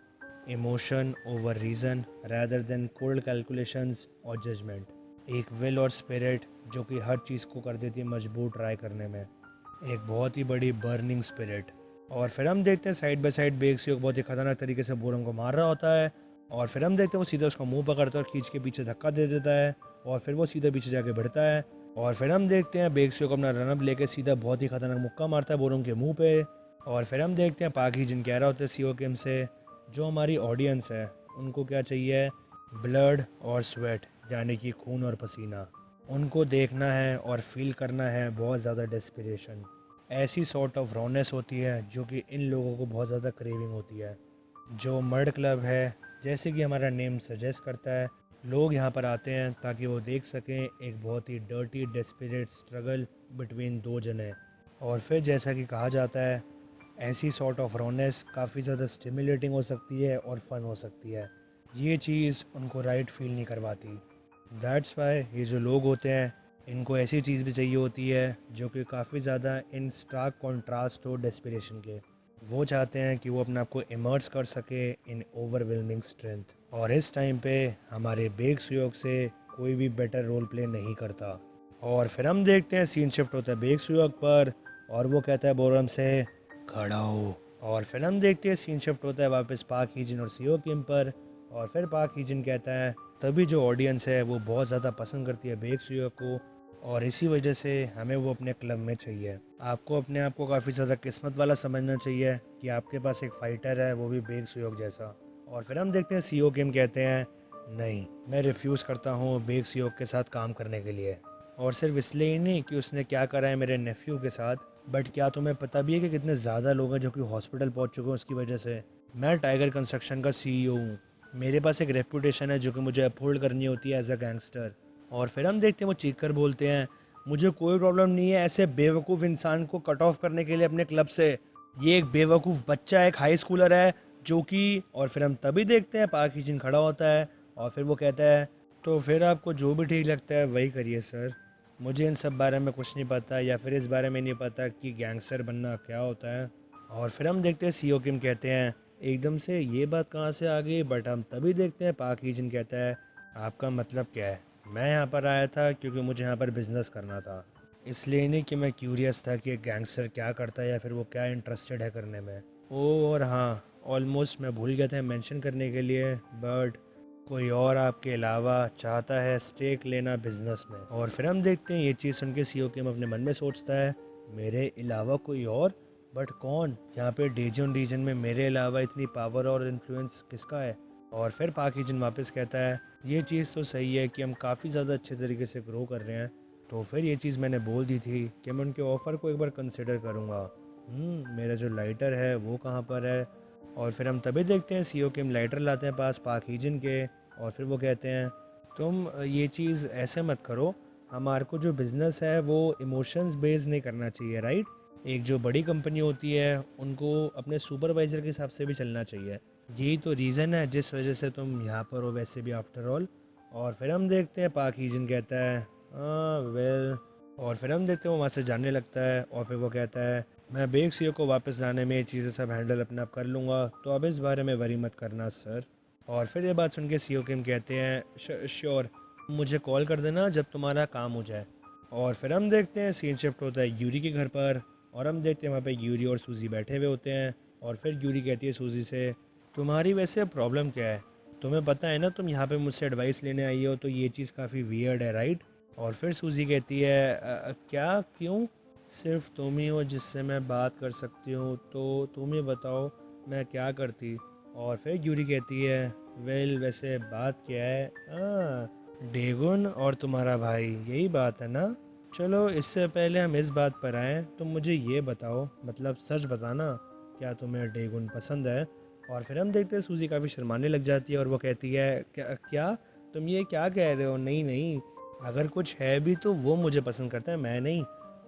Emotion over reason rather than cold calculations और जजमेंट। एक विल और स्पिरिट जो कि हर चीज़ को कर देती है मजबूर ट्राई करने में। एक बहुत ही बड़ी बर्निंग स्पिरिट। और फिर हम देखते हैं side by side bag Seok बहुत ही खतरनाक तरीके से बोरम को मार रहा होता है। और फिर हम देखते हैं वो सीधा उसका मुंह पकड़ता है और खींच के पीछे धक्का दे देता है और फिर वो सीधा पीछे जाके भिड़ता है। और फिर हम देखते हैं बेग सियोक अपना रनअप लेके सीधा बहुत ही खतरनाक मुक्का मारता है बोरम के मुंह पे। और फिर हम देखते हैं पाक हीजिन कह रहा होता है सीओ किम से, जो हमारी ऑडियंस है उनको क्या चाहिए, ब्लड और स्वेट, यानी कि खून और पसीना। उनको देखना है और फील करना है बहुत ज़्यादा डेस्पिरेशन। ऐसी सॉर्ट ऑफ रॉनेस होती है जो कि इन लोगों को बहुत ज़्यादा क्रेविंग होती है। जो मर्ड क्लब है, जैसे कि हमारा नेम सजेस्ट करता है, लोग यहाँ पर आते हैं ताकि वो देख सकें एक बहुत ही डर्टी डेस्परेट स्ट्रगल बिटवीन दो जने। और फिर जैसा कि कहा जाता है, ऐसी सॉर्ट ऑफ रॉनेस काफ़ी ज़्यादा स्टिमुलेटिंग हो सकती है और फन हो सकती है। ये चीज़ उनको राइट फील नहीं करवाती। दैट्स वाई ये जो लोग होते हैं इनको ऐसी चीज़ भी चाहिए होती है जो कि काफ़ी ज़्यादा इन स्टार्क कॉन्ट्रास्ट हो डेस्पिरेशन के। वो चाहते हैं कि वो अपने आप को इमर्स कर सके इन ओवरवेलमिंग स्ट्रेंथ। और इस टाइम पे हमारे बेग सुयोग से कोई भी बेटर रोल प्ले नहीं करता। और फिर हम देखते हैं सीन शिफ्ट होता है बेग सुयोग पर और वो कहता है बोरम से, खड़ा हो। और फिर हम देखते हैं सीन शिफ्ट होता है वापस पाक हीजिन और सीओ किम पर। और फिर पाक हीजिन कहता है, तभी जो ऑडियंस है वो बहुत ज़्यादा पसंद करती है बेग सुयोग को और इसी वजह से हमें वो अपने क्लब में चाहिए। आपको अपने आप को काफ़ी ज़्यादा किस्मत वाला समझना चाहिए कि आपके पास एक फ़ाइटर है, वो भी बेग सुयोग जैसा। और फिर हम देखते हैं सीओ किम कहते हैं नहीं, मैं रिफ्यूज़ करता हूँ बेग सुयोग के साथ काम करने के लिए। और सिर्फ इसलिए ही नहीं कि उसने क्या करा है मेरे नेफ्यू के साथ, बट क्या तुम्हें पता भी है कि कितने ज़्यादा लोग हैं जो कि हॉस्पिटल पहुँच चुके हैं उसकी वजह से। मैं टाइगर कंस्ट्रक्शन का सीईओ हूँ, मेरे पास एक रेपूटेशन है जो कि मुझे अपहोल्ड करनी होती है एज अ गैंगस्टर। और फिर हम देखते हैं वो चीख कर बोलते हैं मुझे कोई प्रॉब्लम नहीं है ऐसे बेवकूफ़ इंसान को कट ऑफ करने के लिए अपने क्लब से। ये एक बेवकूफ़ बच्चा है, एक हाई स्कूलर है जो कि। और फिर हम तभी देखते हैं पाक हिजिन खड़ा होता है और फिर वो कहता है तो फिर आपको जो भी ठीक लगता है वही करिए सर, मुझे इन सब बारे में कुछ नहीं पता, या फिर इस बारे में नहीं पता कि गैंगस्टर बनना क्या होता है। और फिर हम देखते हैं सीओ किम कहते हैं एकदम से ये बात कहाँ से आ गई, बट हम तभी देखते हैं पाक हिजिन कहता है आपका मतलब क्या है। मैं यहाँ पर आया था क्योंकि मुझे यहाँ पर बिज़नेस करना था, इसलिए नहीं कि मैं क्यूरियस था कि एक गैंगस्टर क्या करता है या फिर वो क्या इंटरेस्टेड है करने में। ओ और हाँ, ऑलमोस्ट मैं भूल गया था मेंशन करने के लिए, बट कोई और आपके अलावा चाहता है स्टेक लेना बिजनेस में। और फिर हम देखते हैं ये चीज़ सुन के सीओ किम अपने मन में सोचता है मेरे अलावा कोई और, बट कौन यहाँ पे डेजन रीजन में मेरे अलावा इतनी पावर और इन्फ्लुएंस किसका है। और फिर पाक हिजन वापस कहता है ये चीज़ तो सही है कि हम काफ़ी ज़्यादा अच्छे तरीके से ग्रो कर रहे हैं, तो फिर ये चीज़ मैंने बोल दी थी कि मैं उनके ऑफ़र को एक बार कंसिडर करूँगा। मेरा जो लाइटर है वो कहाँ पर है। और फिर हम तभी देखते हैं सीओ किम लाइटर लाते हैं पास पाक हिजन के। और फिर वो कहते हैं तुम ये चीज़ ऐसे मत करो, हमारे को जो बिज़नेस है वो इमोशंस बेस नहीं करना चाहिए, राइट। एक जो बड़ी कंपनी होती है उनको अपने सुपरवाइज़र के हिसाब से भी चलना चाहिए, यही तो रीज़न है जिस वजह से तुम यहाँ पर हो वैसे भी आफ्टर ऑल। और फिर हम देखते हैं पाक हिजन कहता है वेल। और फिर हम देखते हैं वो वहाँ से जाने लगता है और फिर वो कहता है मैं बेग सीओ को वापस लाने में ये चीज़ें सब हैंडल अपने आप कर लूँगा, तो अब इस बारे में वरी मत करना सर। और फिर ये बात सुन के सीओ किम कहते हैं श्योर, मुझे कॉल कर देना जब तुम्हारा काम हो जाए। और फिर हम देखते हैं सीन शिफ्ट होता है यूरी के घर पर, और हम देखते हैं वहाँ पे यूरी और सूजी बैठे हुए होते हैं। और फिर यूरी कहती है सूजी से तुम्हारी वैसे प्रॉब्लम क्या है, तुम्हें पता है ना तुम यहाँ पे मुझसे एडवाइस लेने आई हो, तो ये चीज़ काफ़ी वियर्ड है राइट। और फिर सूजी कहती है क्या क्यों, सिर्फ तुम ही हो जिससे मैं बात कर सकती हूँ, तो तुम ही बताओ मैं क्या करती। और फिर यूरी कहती है वेल वैसे बात क्या है, डेगुन और तुम्हारा भाई यही बात है ना। चलो इससे पहले हम इस बात पर आएँ, तुम मुझे ये बताओ, मतलब सच बताना, क्या तुम्हें डेगुन पसंद है। और फिर हम देखते हैं सूजी काफ़ी शर्माने लग जाती है और वो कहती है क्या क्या तुम ये क्या कह रहे हो, नहीं नहीं, अगर कुछ है भी तो वो मुझे पसंद करता है, मैं नहीं।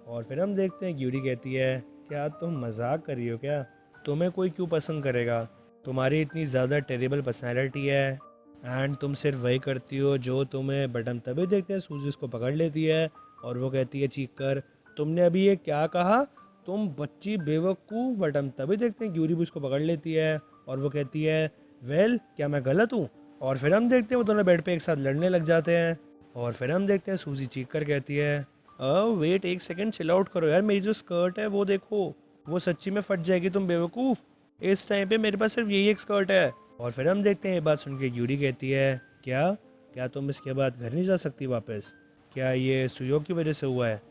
और फिर हम देखते हैं यूरी कहती है क्या तुम मजाक कर रही हो क्या, तुम्हें कोई क्यों पसंद करेगा, तुम्हारी इतनी ज़्यादा टेरेबल पर्सनैलिटी है एंड तुम सिर्फ वही करती हो जो तुम्हें। बट हम तभी देखते हैं सूजी उसको पकड़ लेती है और वो कहती है चीख कर तुमने अभी ये क्या कहा, तुम बच्ची बेवकूफ़। बट हम तभी देखते हैं यूरी भी उसको पकड़ लेती है और वो कहती है वेल क्या मैं गलत हूँ। और फिर हम देखते हैं वो दोनों बेड पे एक साथ लड़ने लग जाते हैं। और फिर हम देखते हैं सूजी चीख कर कहती है वेट एक सेकंड, चिल आउट करो यार, मेरी जो स्कर्ट है वो देखो, वो सच्ची में फट जाएगी तुम बेवकूफ़, इस टाइम पे मेरे पास सिर्फ यही एक स्कर्ट है। और फिर हम देखते हैं ये बात सुन के यूरी कहती है क्या क्या तुम इसके बाद घर नहीं जा सकती वापस, क्या ये सुयोग की वजह से हुआ है।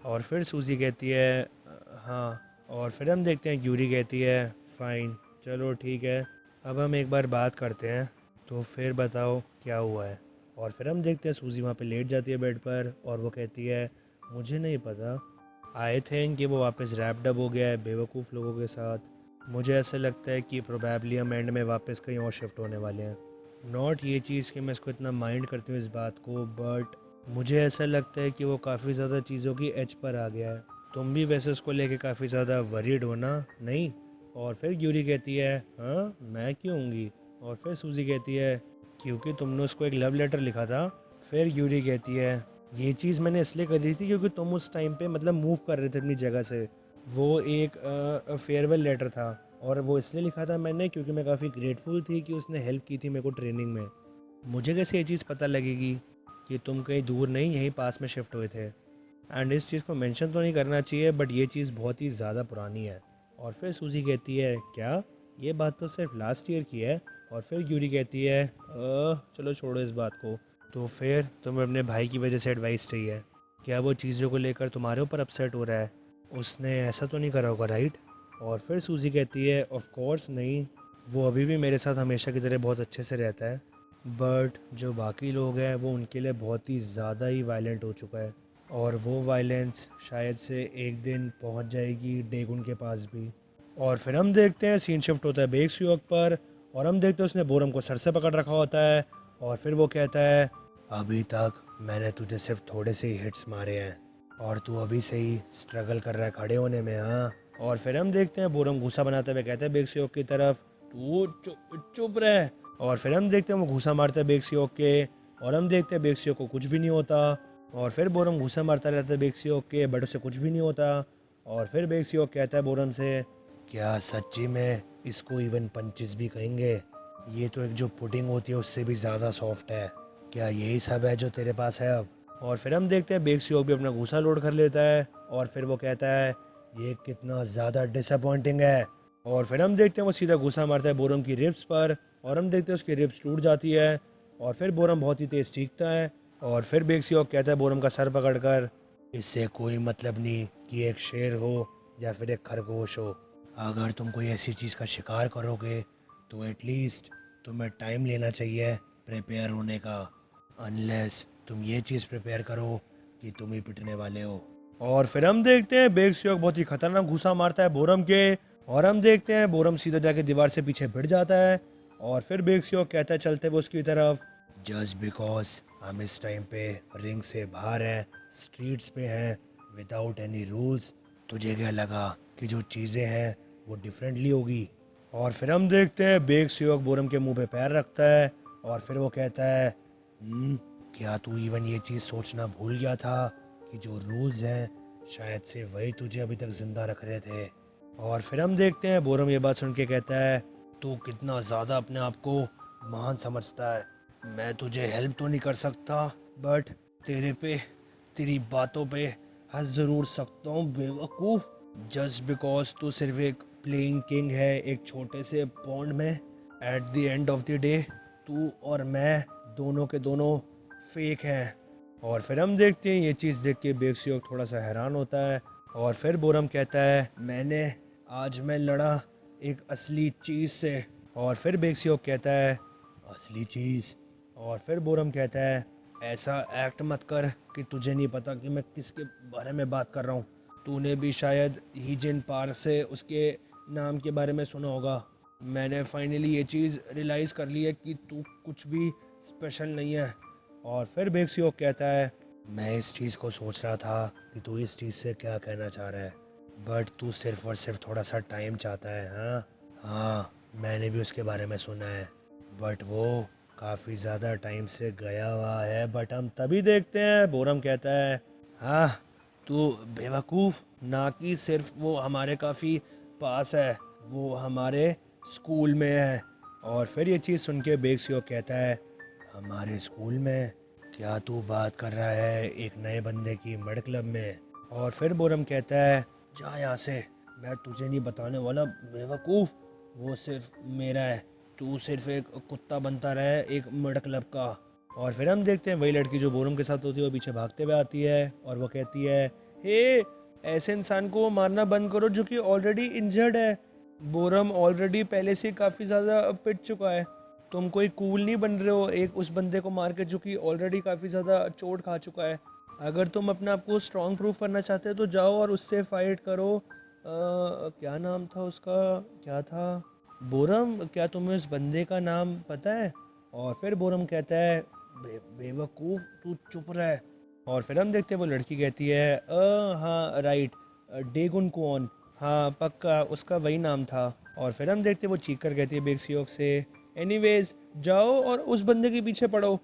और फिर सूजी कहती है हाँ। और फिर हम देखते हैं यूरी कहती है फ़ाइन, चलो ठीक है, अब हम एक बार बात करते हैं, तो फिर बताओ क्या हुआ है। और फिर हम देखते हैं सूजी वहाँ पे लेट जाती है बेड पर और वो कहती है मुझे नहीं पता, आई थिंक कि वो वापस रैप्ड अप हो गया है बेवकूफ़ लोगों के साथ। मुझे ऐसा लगता है कि प्रोबेबली हम एंड में वापस कहीं और शिफ्ट होने वाले हैं। नॉट ये चीज़ कि मैं इसको इतना माइंड करती हूँ इस बात को, बट मुझे ऐसा लगता है कि वो काफ़ी ज़्यादा चीज़ों की एज पर आ गया है। तुम भी वैसे उसको लेके काफ़ी ज़्यादा वरीड हो ना, नहीं। और फिर यूरी कहती है हाँ मैं क्यों होंगी। और फिर सूजी कहती है क्योंकि तुमने उसको एक लव लेटर लिखा था। फिर यूरी कहती है ये चीज़ मैंने इसलिए करी थी क्योंकि तुम उस टाइम पे मतलब मूव कर रहे थे अपनी जगह से, वो एक फेयरवेल लेटर था, और वो इसलिए लिखा था मैंने क्योंकि मैं काफ़ी ग्रेटफुल थी कि उसने हेल्प की थी मेरे को ट्रेनिंग में। मुझे कैसे ये चीज़ पता लगेगी कि तुम कहीं दूर नहीं यहीं पास में शिफ्ट हुए थे। एंड इस चीज़ को मेंशन तो नहीं करना चाहिए बट ये चीज़ बहुत ही ज़्यादा पुरानी है। और फिर सूजी कहती है क्या ये बात तो सिर्फ लास्ट ईयर की है। और फिर यूरी कहती है चलो छोड़ो इस बात को, तो फिर तुम्हें अपने भाई की वजह से एडवाइस चाहिए। क्या वो चीज़ों को लेकर तुम्हारे ऊपर अपसेट हो रहा है? उसने ऐसा तो नहीं करा होगा, राइट? और फिर सूजी कहती है ऑफ कोर्स नहीं, वो अभी भी मेरे साथ हमेशा की तरह बहुत अच्छे से रहता है, बट जो बाकी लोग हैं वो उनके लिए बहुत ही ज़्यादा ही वायलेंट हो चुका है, और वो वायलेंस शायद से एक दिन पहुंच जाएगी डेगुन के पास भी। और फिर हम देखते हैं सीन शिफ्ट होता है बेक्सुयोक पर, और हम देखते हैं उसने बोरम को सर से पकड़ रखा होता है, और फिर वो कहता है अभी तक मैंने तुझे सिर्फ थोड़े से ही हिट्स मारे हैं और तू अभी से ही स्ट्रगल कर रहा है खड़े होने में, हाँ? और फिर हम देखते हैं बोरम घूसा बनाते हुए कहते हैं बेक्सुयोक की तरफ तू चुप रह। और फिर हम देखते हैं वो घूसा मारता है बेक्सुयोक के, और हम देखते हैं बेक्सुयोक को कुछ भी नहीं होता। और फिर बोरम घूसा मारता रहता है बेक्सुयोक के, बट उसे कुछ भी नहीं होता। और फिर बेक्सुयोक कहता है बोरम से क्या सच्ची में इसको इवन पंचिस भी कहेंगे? ये तो एक जो पुडिंग होती है उससे भी ज़्यादा सॉफ्ट है। क्या यही सब है जो तेरे पास है अब? और फिर हम देखते हैं बेक्सुयोक भी अपना गुस्सा लोड कर लेता है, और फिर वो कहता है ये कितना ज़्यादा डिसअपॉइंटिंग है। और फिर हम देखते हैं वो सीधा गुस्सा मारता है बोरम की रिब्स पर, और हम देखते हैं उसकी रिब्स टूट जाती है। और फिर बोरम बहुत ही तेज़ चीखता है, और फिर बेक्सुयोक कहता है बोरम का सर पकड़कर इससे कोई मतलब नहीं कि एक शेर हो या फिर एक खरगोश हो। अगर तुम कोई ऐसी चीज़ का शिकार करोगे तो एटलीस्ट तुम्हें टाइम लेना चाहिए प्रिपेयर होने का, अनलेस तुम ये चीज़ प्रिपेयर करो कि तुम ही पिटने वाले हो। और फिर हम देखते हैं बेक्सुयोक बहुत ही खतरनाक घुसा मारता है बोरम के, और हम देखते हैं बोरम सीधा जाके दीवार से पीछे भिड़ जाता है। और फिर बेक्सुयोक कहता है चलते हुए उसकी तरफ जस्ट बिकॉज हम इस टाइम पे रिंग से बाहर हैं, स्ट्रीट्स पे हैं, विदाउट एनी रूल्स, तुझे क्या लगा कि जो चीज़ें हैं वो डिफरेंटली होगी? और फिर हम देखते हैं बेक्सुयोक बोरम के मुंह पे पैर रखता है, और फिर वो कहता है क्या तू इवन ये चीज़ सोचना भूल गया था कि जो रूल्स हैं शायद से वही तुझे अभी तक ज़िंदा रख रहे थे? और फिर हम देखते हैं बोरम ये बात सुन के कहता है तू कितना ज़्यादा अपने आप को महान समझता है, मैं तुझे हेल्प तो नहीं कर सकता, बट तेरी बातों पे हंस ज़रूर सकता हूँ बेवकूफ़। जस्ट बिकॉज तू सिर्फ एक प्लेइंग किंग है एक छोटे से पॉन्ड में, at the end of the day तू और मैं दोनों के दोनों फेक हैं। और फिर हम देखते हैं ये चीज़ देख के बेक्सुयोक थोड़ा सा हैरान होता है, और फिर बोरम कहता है आज मैं लड़ा एक असली चीज़ से। और फिर बेक्सुयोक कहता है असली चीज़? और फिर बोरम कहता है ऐसा एक्ट मत कर कि तुझे नहीं पता कि मैं किसके बारे में बात कर रहा हूँ। तूने भी शायद हीजिन पार्क से उसके नाम के बारे में सुना होगा। मैंने फाइनली ये चीज़ रियलाइज़ कर ली है कि तू कुछ भी स्पेशल नहीं है। और फिर बेक्सुयोक कहता है मैं इस चीज़ को सोच रहा था कि तू इस चीज़ से क्या कहना चाह रहा है, बट तू सिर्फ और सिर्फ थोड़ा सा टाइम चाहता है। हाँ हाँ, मैंने भी उसके बारे में सुना है, बट वो काफ़ी ज़्यादा टाइम से गया हुआ है। बट हम तभी देखते हैं बोरम कहता है हाँ तू बेवकूफ़, ना कि सिर्फ वो हमारे काफ़ी पास है, वो हमारे स्कूल में है। और फिर ये चीज़ सुन के बेक्सुयोक कहता है हमारे स्कूल में? क्या तू बात कर रहा है एक नए बंदे की मड क्लब में? और फिर बोरम कहता है जा यहाँ से, मैं तुझे नहीं बताने वाला बेवकूफ़, वो सिर्फ मेरा है, तू सिर्फ एक कुत्ता बनता रहे एक मड क्लब का। और फिर हम देखते हैं वही लड़की जो बोरम के साथ होती है वो पीछे भागते हुए आती है, और वो कहती है हे ऐसे इंसान को मारना बंद करो जो कि ऑलरेडी इंजर्ड है। बोरम ऑलरेडी पहले से काफ़ी ज़्यादा पिट चुका है, तुम कोई कूल नहीं बन रहे हो एक उस बंदे को मार के जो कि ऑलरेडी काफ़ी ज़्यादा चोट खा चुका है। अगर तुम अपने आप को स्ट्रॉन्ग प्रूफ करना चाहते हो तो जाओ और उससे फाइट करो। क्या नाम था उसका, क्या था? बोरम, क्या तुम्हें उस बंदे का नाम पता है? और फिर बोरम कहता है बेवकूफ़ तू चुप रह। और फिर हम देखते हैं वो लड़की कहती है हाँ राइट, डेगुन कौन, हाँ पक्का उसका वही नाम था। और फिर हम देखते हैं वो चीख कर कहती है बेक्सुयोक से एनीवेज जाओ और उस बंदे के पीछे पड़ो,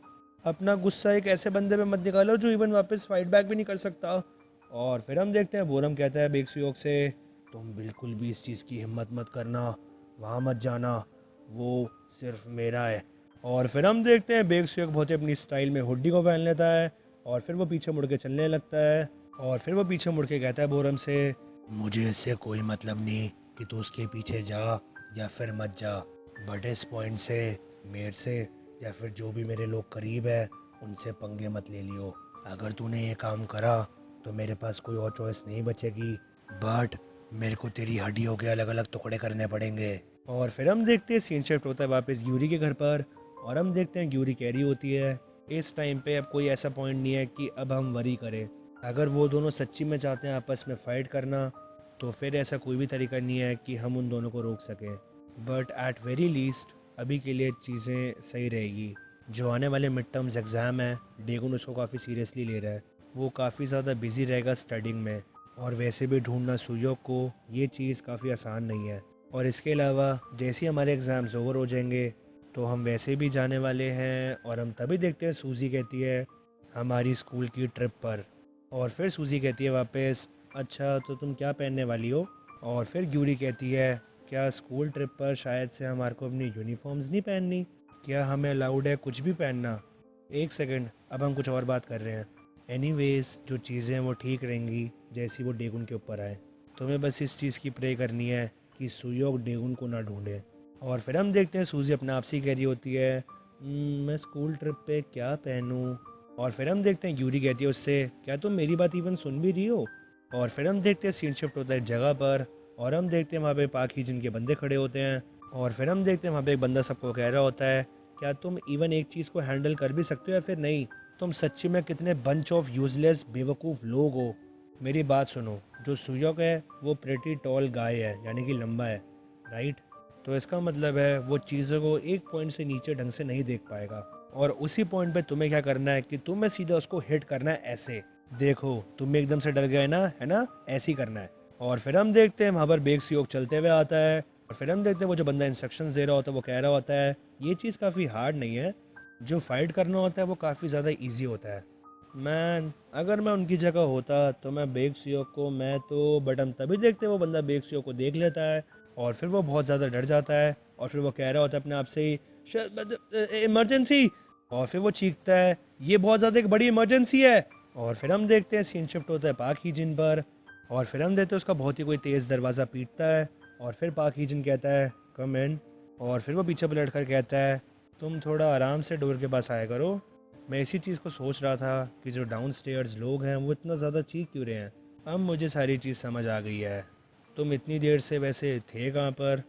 अपना गुस्सा एक ऐसे बंदे पे मत निकालो जो इवन वापस फाइट बैक भी नहीं कर सकता। और फिर हम देखते हैं बोरम कहता है बेक्सुयोक से तुम बिल्कुल भी इस चीज़ की हिम्मत मत करना, वहाँ मत जाना, वो सिर्फ मेरा है। और फिर हम देखते हैं बेक्सुयोक बहुत ही अपनी स्टाइल में हुड्डी को पहन लेता है, और फिर वो पीछे मुड़ के चलने लगता है। और फिर वो पीछे मुड़ के कहता है बोरम से मुझे इससे कोई मतलब नहीं कि तू उसके पीछे जा या फिर मत जा, बट इस पॉइंट से मेरे से या फिर जो भी मेरे लोग करीब है उनसे पंगे मत ले लियो, अगर तूने ये काम करा तो मेरे पास कोई और चॉइस नहीं बचेगी, बट मेरे को तेरी हड्डियों के अलग अलग टुकड़े करने पड़ेंगे। और फिर हम देखते हैं सीन शिफ्ट होता है वापस यूरी के घर पर, और हम देखते हैं यूरी कह रही होती है इस टाइम पे अब कोई ऐसा पॉइंट नहीं है कि अब हम वरी करें। अगर वो दोनों सच्ची में चाहते हैं आपस में फ़ाइट करना, तो फिर ऐसा कोई भी तरीका नहीं है कि हम उन दोनों को रोक सकें। बट एट वेरी लीस्ट अभी के लिए चीज़ें सही रहेगी। जो आने वाले मिड टर्म्स एग्ज़ाम है, डेगुन उसको काफ़ी सीरियसली ले रहा है। वो काफ़ी ज़्यादा बिजी रहेगा स्टडिंग में, और वैसे भी ढूंढना सुयोग को ये चीज़ काफ़ी आसान नहीं है। और इसके अलावा जैसे ही हमारे एग्ज़ाम्स ओवर हो जाएंगे तो हम वैसे भी जाने वाले हैं, और हम तभी देखते हैं सूजी कहती है हमारी स्कूल की ट्रिप पर। और फिर सूजी कहती है वापस अच्छा तो तुम क्या पहनने वाली हो। और फिर यूरी कहती है क्या स्कूल ट्रिप पर शायद से हमारे को अपनी यूनिफॉर्म्स नहीं पहननी, क्या हमें अलाउड है कुछ भी पहनना। एक सेकंड, अब हम कुछ और बात कर रहे हैं। एनीवेज जो चीज़ें हैं वो ठीक रहेंगी जैसी वो डेगुन के ऊपर आए। तुम्हें बस इस चीज़ की प्रे करनी है कि सुयोग डेगुन को ना ढूंढे। और फिर हम देखते हैं सूजी अपने आप से कह रही होती है मैं स्कूल ट्रिप पे क्या पहनूं। और फिर हम देखते हैं यूरी कहती है उससे क्या तुम मेरी बात इवन सुन भी रही हो। और फिर हम देखते हैं सीन शिफ्ट होता है एक जगह पर, और हम देखते हैं वहाँ पे पाक ही जिनके बंदे खड़े होते हैं। और फिर हम देखते हैं वहाँ पे एक बंदा सबको कह रहा होता है क्या तुम इवन एक चीज़ को हैंडल कर भी सकते हो या फिर नहीं। तुम सच्ची में कितने बंच ऑफ यूजलेस बेवकूफ़ लोग हो। मेरी बात सुनो, जो सुयोग है वो प्रेटी टॉल गाय है, यानी कि लंबा है, राइट। तो इसका मतलब है वो चीज़ों को एक पॉइंट से नीचे ढंग से नहीं देख पाएगा, और उसी पॉइंट पे तुम्हें क्या करना है कि तुम्हें सीधा उसको हिट करना है ऐसे। देखो तुम एकदम से डर गए ना, है ना, ऐसे ही करना है। और फिर हम देखते हैं वहाँ पर बेग सुयोग चलते हुए आता है, और फिर हम देखते हैं वो जो बंदा इंस्ट्रक्शंस दे रहा होता है वो कह रहा होता है ये चीज़ काफ़ी हार्ड नहीं है, जो फाइट करना होता है वो काफ़ी ज़्यादा ईजी होता है। मैन अगर मैं उनकी जगह होता तो मैं बेग सुयोग को मैं तो, बट हम तभी देखते हैं वो बंदा बेग सुयोग को देख लेता है, और फिर वो बहुत ज़्यादा डर जाता है, और फिर वो कह रहा होता है अपने आप से ही इमरजेंसी। और फिर वो चीखता है ये बहुत ज़्यादा एक बड़ी इमरजेंसी है। और फिर हम देखते हैं सीन शिफ्ट होता है पाक ही जिन पर, और फिर हम देखते हैं उसका बहुत ही कोई तेज़ दरवाज़ा पीटता है, और फिर पाक ही जिन कहता है कम इन। और फिर वो पीछे पलट कर कहता है तुम थोड़ा आराम से डोर के पास आया करो। मैं इसी चीज़ को सोच रहा था कि जो डाउन स्टेयर्स लोग हैं वो इतना ज़्यादा चीख क्यों रहे हैं। अब मुझे सारी चीज़ समझ आ गई है, तुम इतनी देर से वैसे थे कहाँ पर।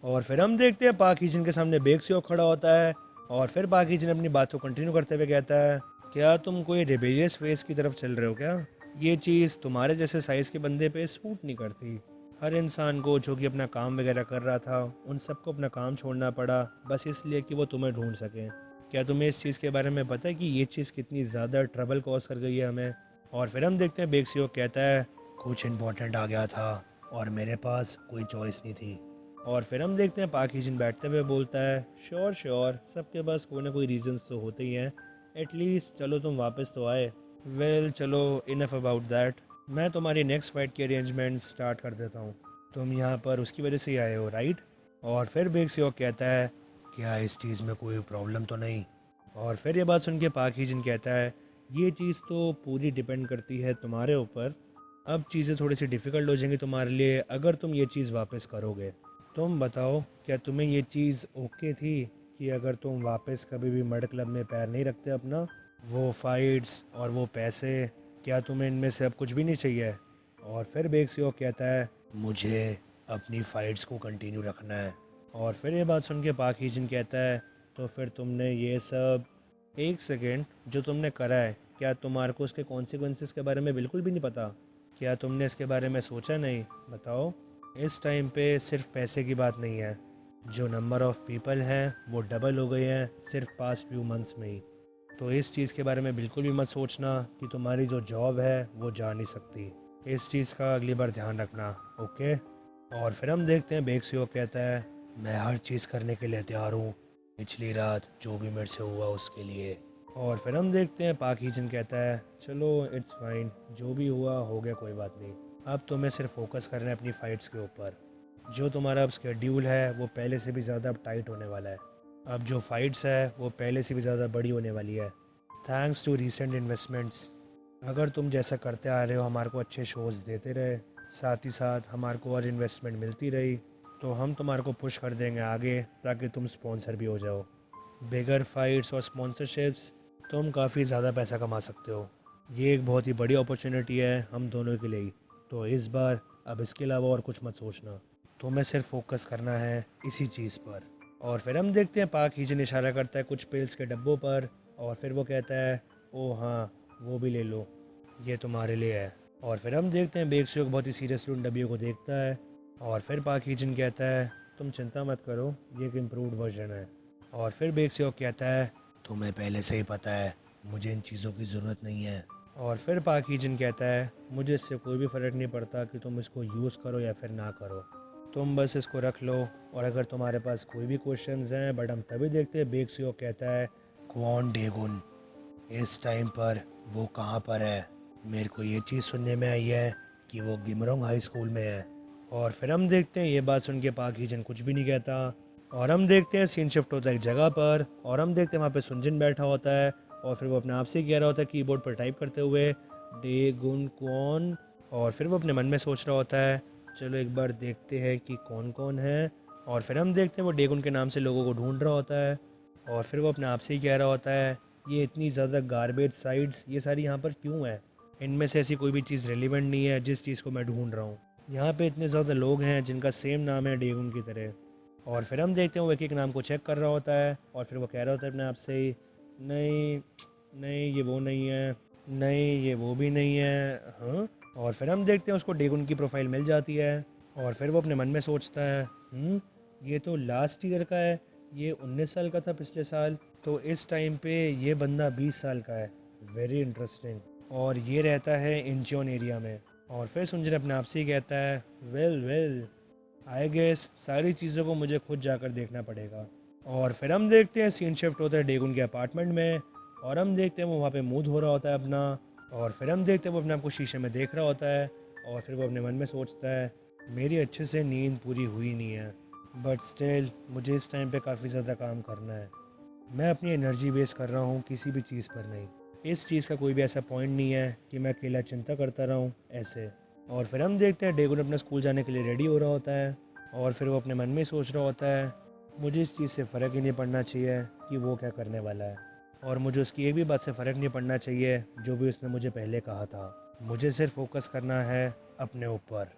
और फिर हम देखते हैं पाक ही जिन के सामने बेग सुयोग खड़ा होता है, और फिर पाक ही जिन अपनी बात को कंटिन्यू करते हुए कहता है क्या तुम कोई रिबेलियस फेस की तरफ चल रहे हो क्या। ये चीज़ तुम्हारे जैसे साइज़ के बंदे पे सूट नहीं करती। हर इंसान को जो कि अपना काम वगैरह कर रहा था उन सबको अपना काम छोड़ना पड़ा बस इसलिए कि वो तुम्हें ढूंढ सकें। क्या तुम्हें इस चीज़ के बारे में पता है कि ये चीज़ कितनी ज़्यादा ट्रबल कॉज कर गई है हमें। और फिर हम देखते हैं बेग सुयोग कहता है कुछ इंपॉर्टेंट आ गया था और मेरे पास कोई चॉइस नहीं थी। और फिर हम देखते हैं पाक ही जिन बैठते हुए बोलता है श्योर श्योर, सबके पास कोई ना कोई रीजंस तो होते ही हैं, एटलीस्ट चलो तुम वापस तो आए। वेल चलो इनफ अबाउट दैट, मैं तुम्हारी नेक्स्ट फाइट की अरेंजमेंट स्टार्ट कर देता हूँ। तुम यहाँ पर उसकी वजह से ही आए हो, राइट। और फिर बेग सुयोग कहता है क्या इस चीज़ में कोई प्रॉब्लम तो नहीं। और फिर ये बात सुन के पाक ही जिन कहता है ये चीज़ तो पूरी डिपेंड करती है तुम्हारे ऊपर। अब चीज़ें थोड़ी सी डिफ़िकल्ट हो जाएंगी तुम्हारे लिए अगर तुम ये चीज़ वापस करोगे। तुम बताओ क्या तुम्हें ये चीज़ ओके थी कि अगर तुम वापस कभी भी मर्ड क्लब में पैर नहीं रखते अपना, वो फाइट्स और वो पैसे, क्या तुम्हें इनमें से अब कुछ भी नहीं चाहिए। और फिर बेग सुयोग कहता है मुझे अपनी फ़ाइट्स को कंटिन्यू रखना है। और फिर ये बात सुन के पाक ही जिन कहता है तो फिर तुमने ये सब, एक सेकेंड, जो तुमने करा है क्या तुम्हारे को उसके कॉन्सिक्वेंसेस के बारे में बिल्कुल भी नहीं पता। क्या तुमने इसके बारे में सोचा नहीं, बताओ। इस टाइम पे सिर्फ पैसे की बात नहीं है, जो नंबर ऑफ़ पीपल हैं वो डबल हो गए हैं सिर्फ पास्ट फ्यू मंथ्स में ही। तो इस चीज़ के बारे में बिल्कुल भी मत सोचना कि तुम्हारी जो जॉब है वो जा नहीं सकती। इस चीज़ का अगली बार ध्यान रखना, ओके। और फिर हम देखते हैं बेग सुयोग कहता है मैं हर चीज़ करने के लिए तैयार हूँ, पिछली रात जो भी मेरे से हुआ उसके लिए। और फिर हम देखते हैं पाक ही जिन कहता है चलो इट्स फाइन, जो भी हुआ हो गया, कोई बात नहीं। अब तुम्हें सिर्फ फोकस करना है अपनी फ़ाइट्स के ऊपर। जो तुम्हारा अब स्केड्यूल है वो पहले से भी ज़्यादा अब टाइट होने वाला है। अब जो फाइट्स है वो पहले से भी ज़्यादा बड़ी होने वाली है, थैंक्स टू रीसेंट इन्वेस्टमेंट्स। अगर तुम जैसा करते आ रहे हो, हमारे को अच्छे शोज़ देते रहे, साथ ही साथ हमारे को और इन्वेस्टमेंट मिलती रही, तो हम तुम्हारे को पुश कर देंगे आगे ताकि तुम स्पॉन्सर भी हो जाओ। बिगर फाइट्स और स्पॉन्सरशिप्स, तुम काफ़ी ज़्यादा पैसा कमा सकते हो। ये एक बहुत ही बड़ी अपॉर्चुनिटी है हम दोनों के लिए ही, तो इस बार अब इसके अलावा और कुछ मत सोचना, तुम्हें सिर्फ फोकस करना है इसी चीज़ पर। और फिर हम देखते हैं पाक हीजन इशारा करता है कुछ पिल्स के डब्बों पर, और फिर वो कहता है ओ हाँ वो भी ले लो, ये तुम्हारे लिए है। और फिर हम देखते हैं बेक्सियोक बहुत ही सीरियसली उन डब्बियों को देखता है, और फिर पाक हीजन कहता है तुम चिंता मत करो, ये एक इम्प्रूव्ड वर्जन है। और फिर बेक्सियोक कहता है तुम्हें पहले से ही पता है मुझे इन चीज़ों की ज़रूरत नहीं है। और फिर पाक हीजन कहता है मुझे इससे कोई भी फ़र्क नहीं पड़ता कि तुम इसको यूज़ करो या फिर ना करो, तुम बस इसको रख लो। और अगर तुम्हारे पास कोई भी क्वेश्चंस हैं, बट हम तभी देखते हैं बेक्सियोक कहता है क्वान डेगुन इस टाइम पर वो कहाँ पर है, मेरे को ये चीज़ सुनने में आई है कि वो गिमरोंग हाई स्कूल में है। और फिर हम देखते हैं ये बात सुन के पाक हीजन कुछ भी नहीं कहता, और हम देखते हैं सीन शिफ्ट होता है एक जगह पर, और हम देखते हैं वहाँ पे सुनजिन बैठा होता है, और फिर वो अपने आप से कह रहा होता है कीबोर्ड पर टाइप करते हुए डेगुन कौन। और फिर वो अपने मन में सोच रहा होता है चलो एक बार देखते हैं कि कौन कौन है। और फिर हम देखते हैं वो डेगुन के नाम से लोगों को ढूंढ रहा होता है, और फिर वो अपने आप से ही कह रहा होता है ये इतनी ज़्यादा गार्बेज साइट्स ये सारी यहाँ पर क्यों है, इनमें से ऐसी कोई भी चीज़ रेलिवेंट नहीं है जिस चीज़ को मैं ढूंढ रहा हूँ। यहाँ पे इतने ज़्यादा लोग हैं जिनका सेम नाम है डेगुन की तरह। और फिर हम देखते हैं वो एक एक नाम को चेक कर रहा होता है, और फिर वो कह रहा होता है अपने आप से ही नहीं नहीं ये वो नहीं है, नहीं ये वो भी नहीं है, हाँ। और फिर हम देखते हैं उसको डेगुन की प्रोफाइल मिल जाती है, और फिर वो अपने मन में सोचता है ये तो लास्ट ईयर का है, ये 19 साल का था पिछले साल, तो इस टाइम पे ये बंदा 20 साल का है, वेरी इंटरेस्टिंग। और ये रहता है इंचियोन एरिया में। और फिर सुंजन अपने आप से ही कहता है वेल आई गेस सारी चीज़ों को मुझे खुद जाकर देखना पड़ेगा। और फिर हम देखते हैं सीन शिफ्ट होता है डेगुन के अपार्टमेंट में, और हम देखते हैं वो वहाँ पे मुंह धो रहा होता है अपना, और फिर हम देखते हैं वो अपने आप को शीशे में देख रहा होता है, और फिर वो अपने मन में सोचता है मेरी अच्छे से नींद पूरी हुई नहीं है, बट स्टिल मुझे इस टाइम पे काफ़ी ज़्यादा काम करना है, मैं अपनी एनर्जी वेस्ट कर रहा हूँ किसी भी चीज़ पर नहीं, इस चीज़ का कोई भी ऐसा पॉइंट नहीं है कि मैं अकेला चिंता करता रहूँ ऐसे। और फिर हम देखते हैं डेगुन अपने स्कूल जाने के लिए रेडी हो रहा होता है, और फिर वो अपने मन में सोच रहा होता है मुझे इस चीज़ से फ़र्क ही नहीं पड़ना चाहिए कि वो क्या करने वाला है, और मुझे उसकी एक भी बात से फ़र्क नहीं पड़ना चाहिए जो भी उसने मुझे पहले कहा था, मुझे सिर्फ फोकस करना है अपने ऊपर।